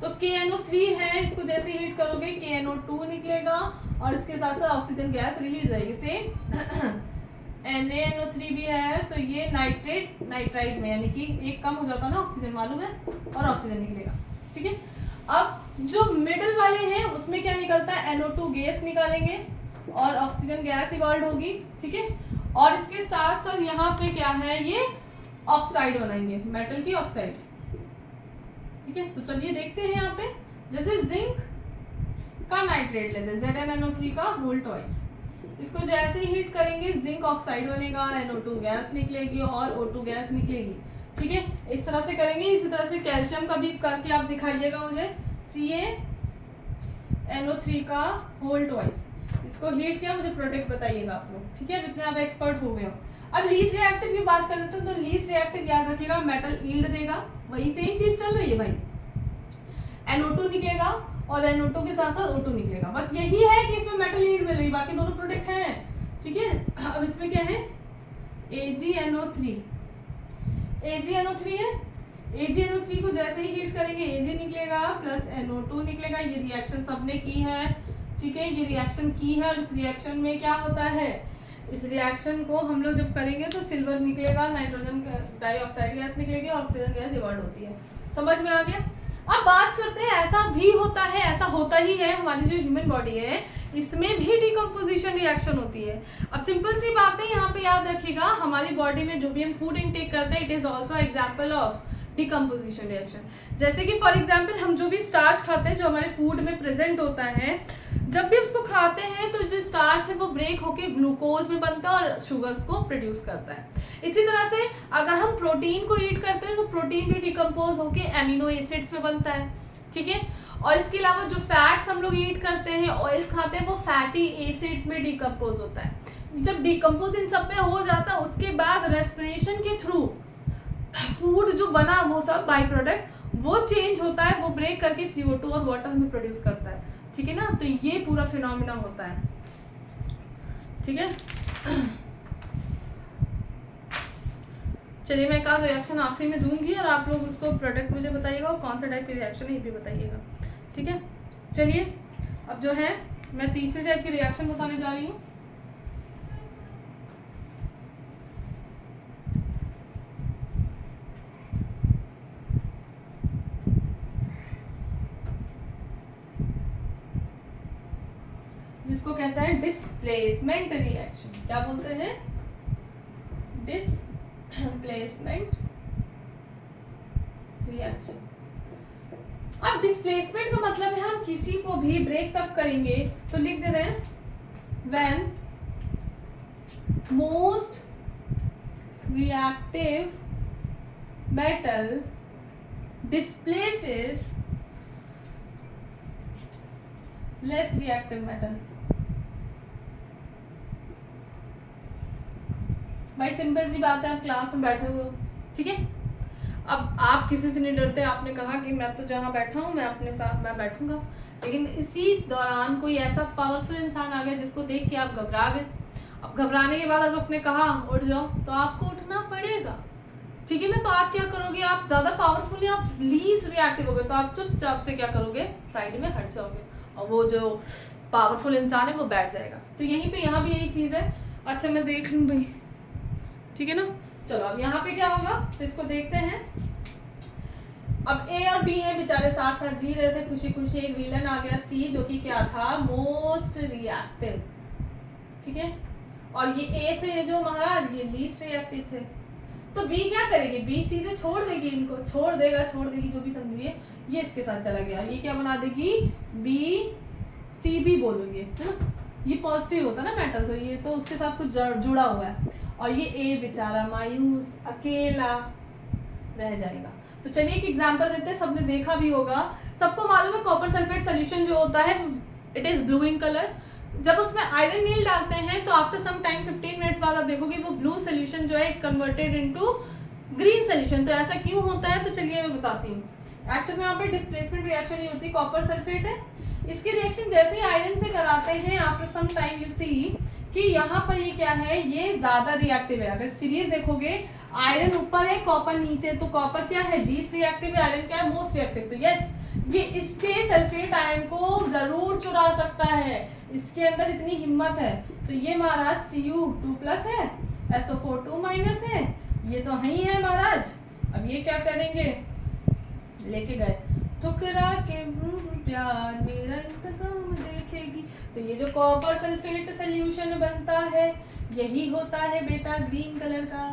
तो KNO3 है, इसको जैसे हीट करोगे KNO2 निकलेगा और इसके साथ साथ ऑक्सीजन गैस रिलीज होगी, सेम NaNO3 भी है, तो ये नाइट्रेट नाइट्राइट में, यानी कि एक कम हो जाता है ना ऑक्सीजन, मालूम है, और ऑक्सीजन निकलेगा, ठीक है। अब जो मिडल वाले हैं उसमें क्या निकलता है, NO2 गैस निकालेंगे और ऑक्सीजन गैस इवॉल्व होगी, ठीक है। और इसके साथ साथ यहाँ पे क्या है, ये ऑक्साइड बनाएंगे, मेटल की ऑक्साइड, ठीक है। तो चलिए देखते हैं यहाँ पे, जैसे जिंक का नाइट्रेट लेते हैं, ZnNO3 का होल ट्वाइस, इसको जैसे ही हीट करेंगे जिंक ऑक्साइड बनेगा, NO2 गैस निकलेगी और O2 गैस निकलेगी, ठीक है, इस तरह से करेंगे। इसी तरह से कैल्शियम का भी करके आप दिखाइएगा मुझे, CaNO3 का होल ट्वाइस, इसको हीट किया, मुझे प्रोडक्ट बताइएगा आप लोग, ठीक है। अब इतने आप एक्सपर्ट हो गए हो। अब लीस्ट रिएक्टिव की बात कर लेते हैं, तो लीस्ट रिएक्टिव याद रखिएगा मेटल यील्ड देगा, वही सेम चीज चल रही है भाई, NO2 निकलेगा और NO2 के साथ साथ O2 निकलेगा, बस यही है कि इसमें मेटल यील्ड मिल रही, बाकी दोनों प्रोडक्ट हैं, ठीक है। अब इसमें क्या है, AgNO3 है, AgNO3 को जैसे ही हीट करेंगे Ag निकलेगा प्लस NO2 निकलेगा, ये रिएक्शन सबने की है, ठीक है, ये रिएक्शन की है। और इस रिएक्शन में क्या होता है, इस रिएक्शन को हम लोग जब करेंगे तो सिल्वर निकलेगा, नाइट्रोजन डाइऑक्साइड गैस निकलेगी, ऑक्सीजन गैस इवॉल्व होती है, समझ में आ गया। अब बात करते हैं, ऐसा भी होता है, ऐसा होता ही है, हमारी जो ह्यूमन बॉडी है इसमें भी डिकम्पोजिशन रिएक्शन होती है। अब सिंपल सी बात है, यहाँ पे याद रखिएगा, हमारी बॉडी में जो भी हम फूड इनटेक करते हैं it is also example of decomposition reaction. जैसे कि फॉर एग्जाम्पल हम जो भी स्टार्च खाते हैं, जो हमारे फूड में प्रेजेंट होता है, जब भी उसको खाते हैं तो जो स्टार्च है वो ब्रेक होके ग्लूकोज में बनता है और शुगर्स को प्रोड्यूस करता है। इसी तरह से अगर हम प्रोटीन को ईट करते हैं तो प्रोटीन भी डिकम्पोज होके एमिनो एसिड्स में बनता है, ठीक है। और इसके अलावा जो फैट्स हम लोग ईट करते हैं, ऑयल्स खाते हैं, वो फैटी एसिड्स में डिकम्पोज होता है। जब डिकम्पोज इन सब में हो जाता है उसके बाद रेस्पिरेशन के थ्रू फूड जो बना वो सब बाई प्रोडक्ट वो चेंज होता है, वो ब्रेक करके CO2 और वाटर में प्रोड्यूस करता है, ठीक है ना। तो ये पूरा फिनोमिना होता है, ठीक है। चलिए मैं एक आध रिएक्शन आखिरी में दूंगी और आप लोग उसको प्रोडक्ट मुझे बताइएगा और कौन सा टाइप की रिएक्शन है ये भी बताइएगा, ठीक है। चलिए अब जो है मैं तीसरी टाइप की रिएक्शन बताने जा रही हूँ। जिसको कहते हैं डिस्प्लेसमेंट रिएक्शन। क्या बोलते हैं, डिस्प्लेसमेंट रिएक्शन। अब डिस्प्लेसमेंट का मतलब है हम किसी को भी ब्रेक तब करेंगे, तो लिख दे रहे हैं when most reactive metal displaces less reactive metal. भाई सिंपल सी बात है, आप क्लास में बैठे हुए हो, ठीक है। अब आप किसी से नहीं डरते, आपने कहा कि मैं तो जहाँ बैठा हूँ मैं अपने साथ मैं बैठूंगा, लेकिन इसी दौरान कोई ऐसा पावरफुल इंसान आ गया जिसको देख के आप घबरा गए। अब घबराने के बाद अगर उसने कहा उठ जाओ तो आपको उठना पड़ेगा, ठीक है ना। तो आप क्या करोगे, आप ज्यादा पावरफुल या आप लीस्ट रिएक्टिव हो गए तो आप चुपचाप से क्या करोगे, साइड में हट जाओगे और वो जो पावरफुल इंसान है वो बैठ जाएगा। तो यहीं पे यहाँ भी यही चीज है। अच्छा मैं देख लूँ भाई, ठीक है ना। चलो अब यहाँ पे क्या होगा तो इसको देखते हैं। अब A और B है बेचारे साथ साथ जी रहे थे खुशी खुशी, एक विलन आ गया C जो कि क्या था, मोस्ट रिएक्टिव, ठीक है। और ये A थे ये जो महाराज, ये लीस्ट रिएक्टिव थे। तो B क्या करेगी, B सीधे छोड़ देगी, इनको छोड़ देगी जो भी समझिए, ये इसके साथ चला गया, ये क्या बना देगी B CB बोलोगे, है ना। ये पॉजिटिव होता है ना मेटल, तो ये तो उसके साथ कुछ जुड़ा हुआ है। और ये A बेचारा मायूस अकेला रह जाएगा। तो चलिए एक एग्जांपल देते हैं, सबने देखा भी होगा, सबको मालूम है कॉपर सल्फेट सोल्यूशन जो होता है it is blue in colour. जब उसमें आयरन नील डालते हैं तो आफ्टर सम टाइम 15 मिनट्स बाद आप देखोगे वो ब्लू सोल्यूशन जो है it converted into green solution. तो ऐसा क्यों होता है, तो चलिए मैं बताती हूँ। एक्चुअली में यहाँ पे डिस्प्लेसमेंट रिएक्शन ही होती है, कॉपर सल्फेट है, इसकी रिएक्शन जैसे ही आयरन से कराते हैं after some time you see कि यहाँ पर ये क्या है, ये ज्यादा रिएक्टिव है। अगर सीरीज देखोगे आयरन ऊपर है कॉपर नीचे, तो कॉपर क्या है लीस्ट रिएक्टिव है, आयरन क्या है मोस्ट रिएक्टिव। तो यस ये इसके सल्फेट आयन को जरूर चुरा सकता है, इसके अंदर इतनी हिम्मत है। तो ये महाराज Cu2+ है, SO4 2- है, ये तो ही है महाराज। अब ये क्या करेंगे, लेके गए ठुकरा के प्यार मेरा इंतकाम देखेगी। तो ये जो कॉपर सल्फेट सोल्यूशन बनता है यही होता है बेटा ग्रीन कलर का,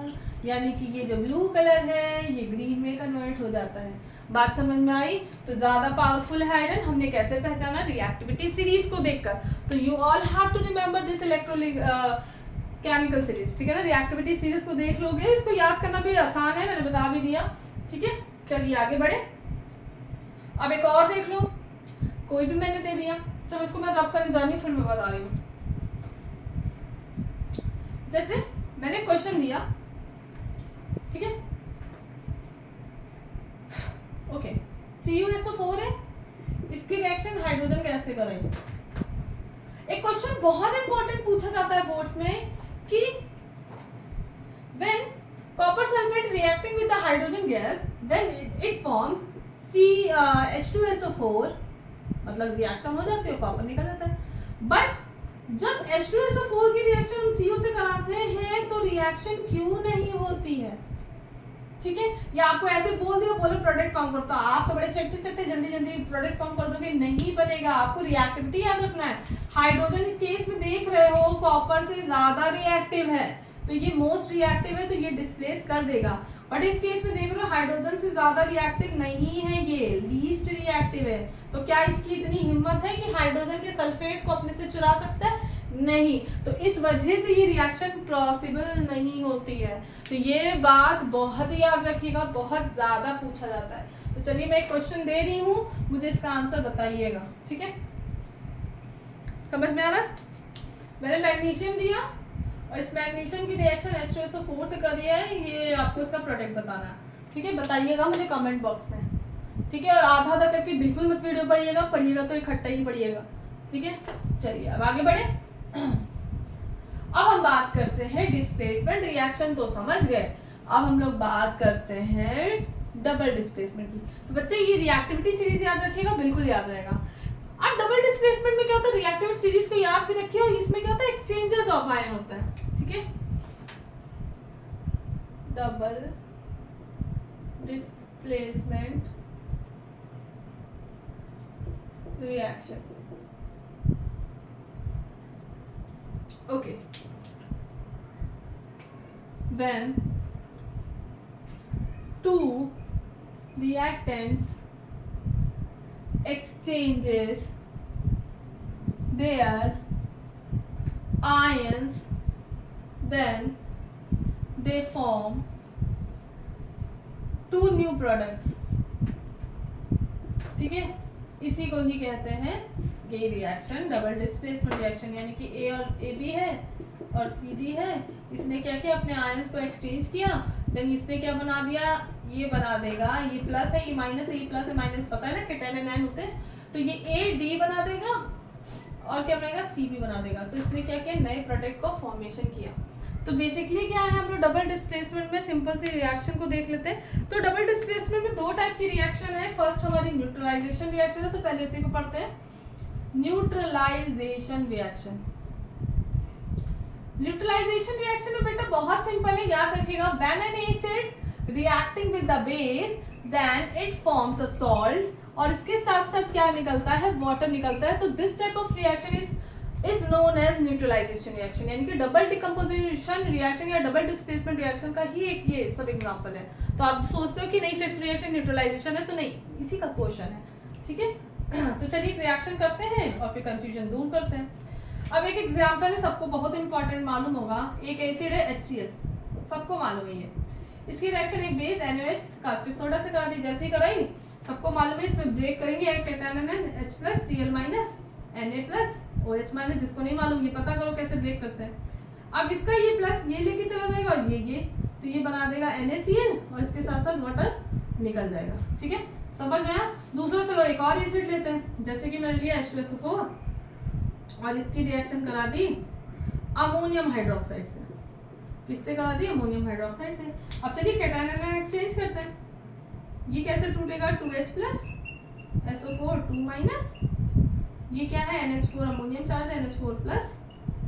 यानी कि ये जो ब्लू कलर है ये ग्रीन में कन्वर्ट हो जाता है। बात समझ में आई। तो ज्यादा पावरफुल है आयरन, हमने कैसे पहचाना, रिएक्टिविटी सीरीज को देखकर। तो you all have to remember this chemical series, ठीक है ना। रिएक्टिविटी सीरीज को देख लोगे, इसको याद करना भी आसान है, मैंने बता भी दिया, ठीक है। चलिए आगे बढ़े। अब एक और देख लो, कोई भी मैंने दे दिया, चलो इसको मैं रब करने जानी फिर मैं बता रही हूँ। जैसे मैंने क्वेश्चन दिया, ठीक है, ओके, CuSO4 है, इसकी रिएक्शन हाइड्रोजन गैस से कराएंगे। एक क्वेश्चन बहुत इंपॉर्टेंट पूछा जाता है बोर्ड्स में कि when copper sulfate reacting with the hydrogen gas then it forms H2SO4, मतलब रिएक्शन हो जाती है, कॉपर निकल जाता है। बट जब H2SO4 की रिएक्शन हम CO से कराते हैं तो रिएक्शन क्यों नहीं होती है, ठीक है। या आपको ऐसे बोल दिया, बोलो प्रोडक्ट फॉर्म करो, तो आप तो बड़े चट्टे जल्दी जल्दी प्रोडक्ट फॉर्म कर दोगे, नहीं बनेगा। आपको रिएक्टिविटी याद रखना है। हाइड्रोजन इस केस में देख रहे हो कॉपर से ज्यादा रिएक्टिव है, तो ये मोस्ट रिएक्टिव है, तो ये डिस्प्लेस कर देगा। बट इस केस में देख रहे हो हाइड्रोजन से ज्यादा रिएक्टिव नहीं है, ये लीस्ट रिएक्टिव है। तो क्या इसकी इतनी हिम्मत है कि हाइड्रोजन के सल्फेट को अपने से चुरा सकता है? नहीं। तो इस वजह से ये रिएक्शन पॉसिबल नहीं होती है। तो ये बात बहुत ही याद रखिएगा, बहुत ज्यादा पूछा जाता है। तो चलिए मैं एक क्वेश्चन दे रही हूँ, मुझे इसका आंसर बताइएगा, ठीक है। समझ में आ रहा है? मैंने मैग्नीशियम दिया और इस मैग्नीशियम की रिएक्शन H2SO4 से करी है, ये आपको इसका प्रोडक्ट बताना है, ठीक है। बताइएगा मुझे कमेंट बॉक्स में, ठीक है। और आधा आधा करके बिल्कुल मत वीडियो पढ़िएगा तो इकट्ठा ही पढ़िएगा, ठीक है। चलिए अब आगे बढ़े। अब हम बात करते हैं डिस्प्लेसमेंट रिएक्शन, तो समझ गए। अब हम लोग बात करते हैं डबल डिस्प्लेसमेंट की। तो बच्चे ये रिएक्टिविटी सीरीज याद रखिएगा, बिल्कुल याद रहेगा। अब डबल डिस्प्लेसमेंट में क्या होता है, रिएक्टिविटी सीरीज को याद भी रखिए, और इसमें क्या होता है, एक्सचेंजेस ऑफ आयन होता है, ठीक है। Double displacement reaction, okay, when two reactants exchanges their ions, then they form two new products, ठीक है। इसी को ही कहते हैं ये रिएक्शन डबल डिस्प्लेसमेंट रिएक्शन, यानी कि A और AB है और CD है, इसने क्या किया, अपने आयंस को एक्सचेंज किया, देन इसने क्या बना दिया, ये बना देगा, ये प्लस है, ये माइनस है, ये प्लस है, माइनस पता है ना, केटन एनायन होते हैं, तो ये AD बना देगा और क्या बनेगा, CB बना देगा। तो इसने क्या किया, नए प्रोडक्ट को फॉर्मेशन किया। तो बेसिकली क्या है, हम लोग डबल डिस्प्लेसमेंट में सिंपल सी रिएक्शन को देख लेते हैं। तो डबल डिस्प्लेसमेंट में दो टाइप की रिएक्शन है। फर्स्ट हमारी न्यूट्रलाइजेशन रिएक्शन है, तो पहले उसी को पढ़ते हैं। न्यूट्रलाइजेशन रिएक्शन, न्यूट्रलाइजेशन रिएक्शन में बेटा बहुत सिंपल है, याद रखिएगा। When an acid reacting with the base then it forms a salt, और इसके साथ साथ क्या निकलता है, वाटर निकलता है। तो this type of reaction is known as neutralisation reaction, यानी कि डबल डिकम्पोजिशन रिएक्शन या डबल डिस्प्लेसमेंट रिएक्शन का ही एक ये सब एग्जांपल है। तो आप सोचते हो कि नहीं फिफ्थ रिएक्शन न्यूट्रलाइजेशन है, तो नहीं, इसी का क्वेश्चन है, ठीक है। तो चलिए रिएक्शन करते हैं और फिर कंफ्यूजन दूर करते हैं। अब एक एग्जांपल है, सबको बहुत इंपॉर्टेंट मालूम होगा। एक एसिड है HCl, सबको मालूम है ये। इसकी रिएक्शन एक बेस NaOH कास्टिक सोडा से करा दी, जैसे ही कराई सबको मालूम है, इसमें ब्रेक करेंगे, एक cation H+ Cl- Na+ OH-, जिसको नहीं मालूम ये पता करो कैसे ब्रेक करते हैं। अब इसका ये प्लस ये लेके चला जाएगा और ये तो ये बना देगा NaCl और इसके साथ साथ वाटर निकल जाएगा, ठीक है। समझ में आया? दूसरा चलो एक और एसिड लेते हैं, जैसे कि मैंने लिया H2SO4 और इसकी रिएक्शन करा दी अमोनियम हाइड्रोक्साइड से। किससे करा दी, अमोनियम हाइड्रोक्साइड से। अब चलिए कैटायन एक्सचेंज करते हैं। ये कैसे टूटेगा, 2H+ SO4 2-, ये क्या है NH4 अमोनियम चार्ज, NH4+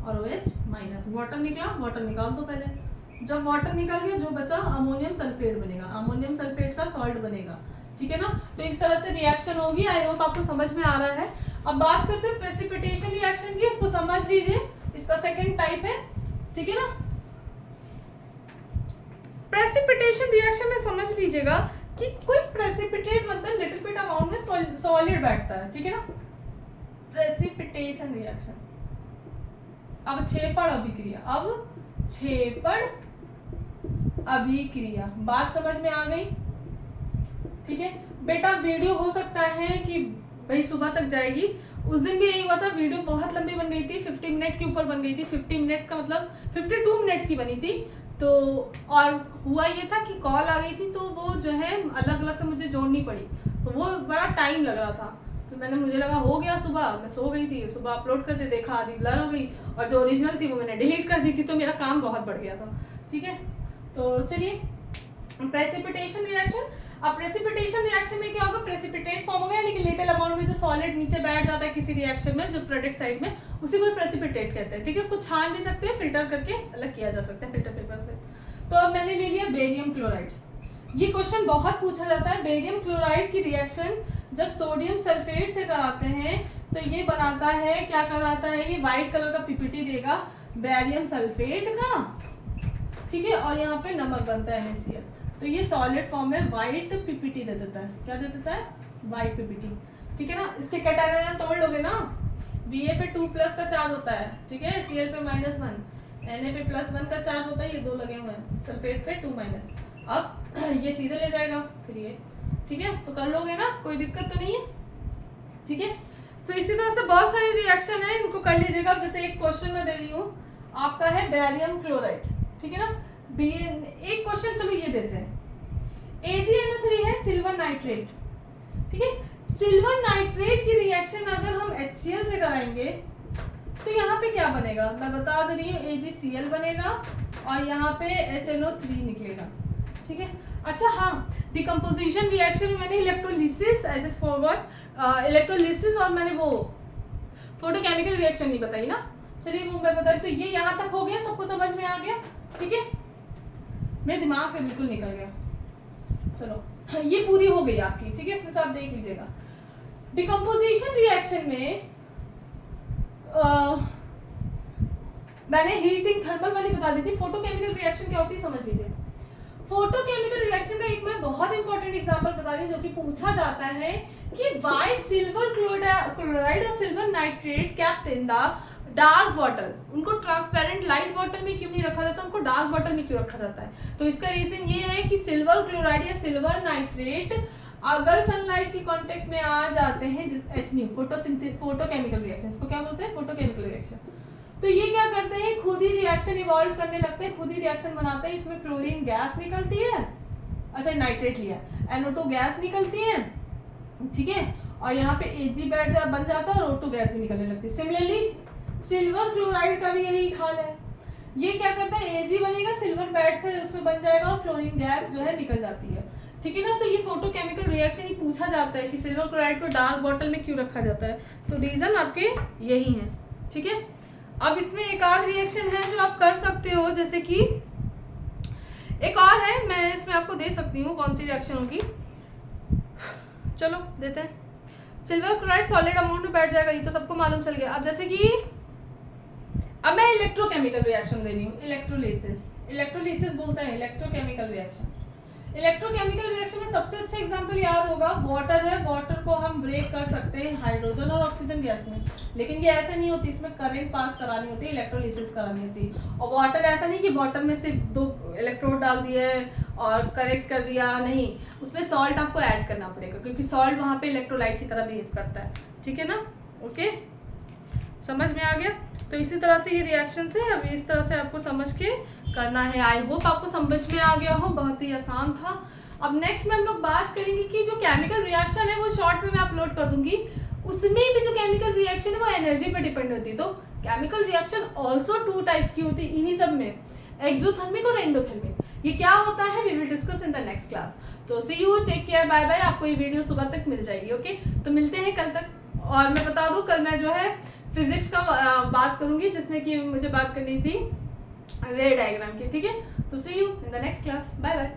और OH-। वाटर निकला, वाटर निकाल दो पहले। जब वाटर निकल गया जो बचा अमोनियम सल्फेट बनेगा, अमोनियम सल्फेट का सॉल्ट बनेगा, ठीक है ना। तो इस तरह से रिएक्शन होगी। आई होप आपको समझ में आ रहा है। अब बात करते हैं प्रेसिपिटेशन रिएक्शन की, इसको समझ लीजिए, इसका सेकंड टाइप है, ठीक है ना। प्रेसिपिटेशन रिएक्शन में समझ लीजिएगा कि कोई प्रेसिपिटेट मतलब लिटिल बिट अमाउंट में सॉलिड बैठता है, ठीक है ना। Precipitation reaction. अब 6 पढ़ अभिक्रिया। अब क्षेपण अभिक्रिया। बात समझ में आ गई? ठीक है बेटा, वीडियो हो सकता है कि भाई सुबह तक जाएगी। उस दिन भी यही हुआ था, वीडियो बहुत लंबी बन गई थी, 50 मिनट के ऊपर बन गई थी। 50 मिनट्स का मतलब 52 मिनट्स की बनी थी। तो और हुआ ये था कि कॉल आ गई थी, तो वो जो है अलग अलग से मुझे जोड़नी पड़ी, तो वो बड़ा टाइम लग रहा था। तो मुझे लगा हो गया, सुबह मैं सो गई थी, सुबह अपलोड करते देखा आधी ब्लर हो गई, और जो ओरिजिनल थी वो मैंने डिलीट कर दी थी, तो मेरा काम बहुत बढ़ गया था। ठीक है, तो चलिए प्रेसिपिटेशन रिएक्शन। अब प्रेसिपिटेशन रिएक्शन में क्या होगा, प्रेसिपिटेट फॉर्म होगा, यानी कि लिटिल अमाउंट में जो सॉलिड नीचे बैठ जाता है किसी रिएक्शन में, जो प्रोडक्ट साइड में, उसी को प्रेसिपिटेट कहते हैं। ठीक है, उसको छान भी सकते हैं, फिल्टर करके अलग किया जा सकता है फिल्टर पेपर से। तो अब मैंने ले लिया बेरियम क्लोराइड। ये क्वेश्चन बहुत पूछा जाता है। बेरियम क्लोराइड की रिएक्शन जब सोडियम सल्फेट से कराते हैं तो ये बनाता है, क्या कराता है, ये व्हाइट कलर का पीपीटी देगा बेरियम सल्फेट का। ठीक है, और यहाँ पे नमक बनता है NaCl, तो ये सॉलिड फॉर्म में व्हाइट पीपीटी दे देता है। क्या दे देता है? White PPT. ठीक है ना, इसके कैटायन तोड़ लोगे ना, Ba पे 2+ का चार्ज होता है, ठीक है, Cl पे -1, Na पे +1 का चार्ज होता है, ये 2 लगे हुए हैं, सल्फेट पे 2-। अब ये सीधे ले जाएगा फिर ये। ठीक है, तो कर लोगे ना, कोई दिक्कत तो नहीं है। ठीक है, सो इसी तरह से बहुत सारी रिएक्शन है, इनको कर लीजिएगा। अब जैसे एक क्वेश्चन मैं दे रही हूँ आपका है बेरियम क्लोराइड। ठीक है ना, एक क्वेश्चन चलो ये देते हैं, AgNO3 है सिल्वर नाइट्रेट। ठीक है, सिल्वर नाइट्रेट की रिएक्शन अगर हम HCl से कराएंगे तो यहाँ पे क्या बनेगा, मैं बता दे रही हूँ, AgCl बनेगा और यहाँ पे HNO3 निकलेगा। ठीक है, अच्छा हाँ, डिकम्पोजिशन रिएक्शन में मैंने electrolysis, I just forgot, electrolysis और मैंने वो फोटोकेमिकल रिएक्शन नहीं बताई ना। चलिए वो मैं बता रही, तो ये यहाँ तक हो गया, सबको समझ में आ गया। ठीक है, मेरे दिमाग से बिल्कुल निकल गया। चलो ये पूरी हो गई आपकी। ठीक है, इसमें से आप देख लीजिएगा। डिकम्पोजिशन रिएक्शन में मैंने हीटिंग थर्मल वाली बता दी थी। फोटोकेमिकल रिएक्शन क्या होती है समझ लीजिए। फोटोकेमिकल रिएक्शन का एक मैं बहुत इंपॉर्टेंट एग्जांपल बता रही हूँ, जो कि पूछा जाता है कि व्हाई सिल्वर क्लोराइड और silver nitrate kept in the dark bottle. उनको ट्रांसपेरेंट लाइट बॉटल में क्यों नहीं रखा जाता, उनको डार्क बॉटल में क्यों रखा जाता है? तो इसका रीजन ये है कि सिल्वर क्लोराइड या सिल्वर नाइट्रेट अगर सनलाइट के कांटेक्ट में आ जाते हैं, जिस HNO फोटोकेमिकल रिएक्शन, इसको क्या बोलते हैं, फोटोकेमिकल रिएक्शन, तो ये क्या करते हैं, खुद ही रिएक्शन इवॉल्व करने लगते हैं, खुद ही रिएक्शन बनाते हैं। इसमें क्लोरीन गैस निकलती है, अच्छा नाइट्रेट लिया, NO2 गैस निकलती है। ठीक है, और यहाँ पे Ag बन जाता है और O2 गैस भी निकलने लगती है। सिमिलरली सिल्वर क्लोराइड का भी यही हाल है। ये क्या करता है, Ag बनेगा, सिल्वर बैठ कर उसमें बन जाएगा और क्लोरीन गैस जो है निकल जाती है। ठीक है ना, तो ये फोटोकेमिकल रिएक्शन ही पूछा जाता है कि सिल्वर क्लोराइड को डार्क बॉटल में क्यों रखा जाता है, तो रीजन आपके यही है। ठीक है, अब इसमें एक और रिएक्शन है जो आप कर सकते हो, जैसे कि एक और है, मैं इसमें आपको दे सकती हूँ कौन सी रिएक्शन होगी। चलो देते हैं। सिल्वर क्लोराइड सॉलिड अमाउंट में बैठ जाएगा, ये तो सबको मालूम चल गया। अब जैसे कि अब मैं इलेक्ट्रोकेमिकल रिएक्शन दे रही हूँ, इलेक्ट्रोलिसिस बोलते हैं इलेक्ट्रोकेमिकल रिएक्शन। इलेक्ट्रोकेमिकल रिएक्शन में सबसे अच्छा एग्जांपल याद होगा, वाटर है, वाटर को हम ब्रेक कर सकते हैं हाइड्रोजन और ऑक्सीजन गैस में, लेकिन ये ऐसे नहीं होती, इसमें करंट पास करानी होती है, इलेक्ट्रोलिसिस करानी होती है। और वाटर ऐसा नहीं कि वाटर में सिर्फ 2 इलेक्ट्रोड डाल दिए और करेक्ट कर दिया, नहीं, उसमें सॉल्ट आपको ऐड करना पड़ेगा, क्योंकि सॉल्ट वहाँ पे इलेक्ट्रोलाइट की तरह बिहेव करता है। ठीक है ना, ओके, समझ में आ गया। तो इसी तरह से ये रिएक्शन है, अब इस तरह से आपको समझ के करना है। आई होप आपको समझ में आ गया हो, बहुत ही आसान था। अब नेक्स्ट में हम लोग बात करेंगे कि जो केमिकल रिएक्शन है वो शॉर्ट में मैं अपलोड कर दूंगी, उसमें भी जो केमिकल रिएक्शन है वो एनर्जी पे डिपेंड होती है। तो केमिकल रिएक्शन ऑल्सो 2 टाइप्स की होती है इन्हीं सब में, एक्सोथर्मिक और एंडोथर्मिक। ये क्या होता है we will discuss in the next class. तो see you, take care, bye bye. आपको ये वीडियो सुबह तक मिल जाएगी, ओके। तो मिलते हैं कल तक। और मैं बता दूं, कल मैं जो है फिजिक्स का बात करूंगी, जिसमें कि मुझे बात करनी थी रे डायग्राम की। ठीक है, तो see you in the next class, bye bye.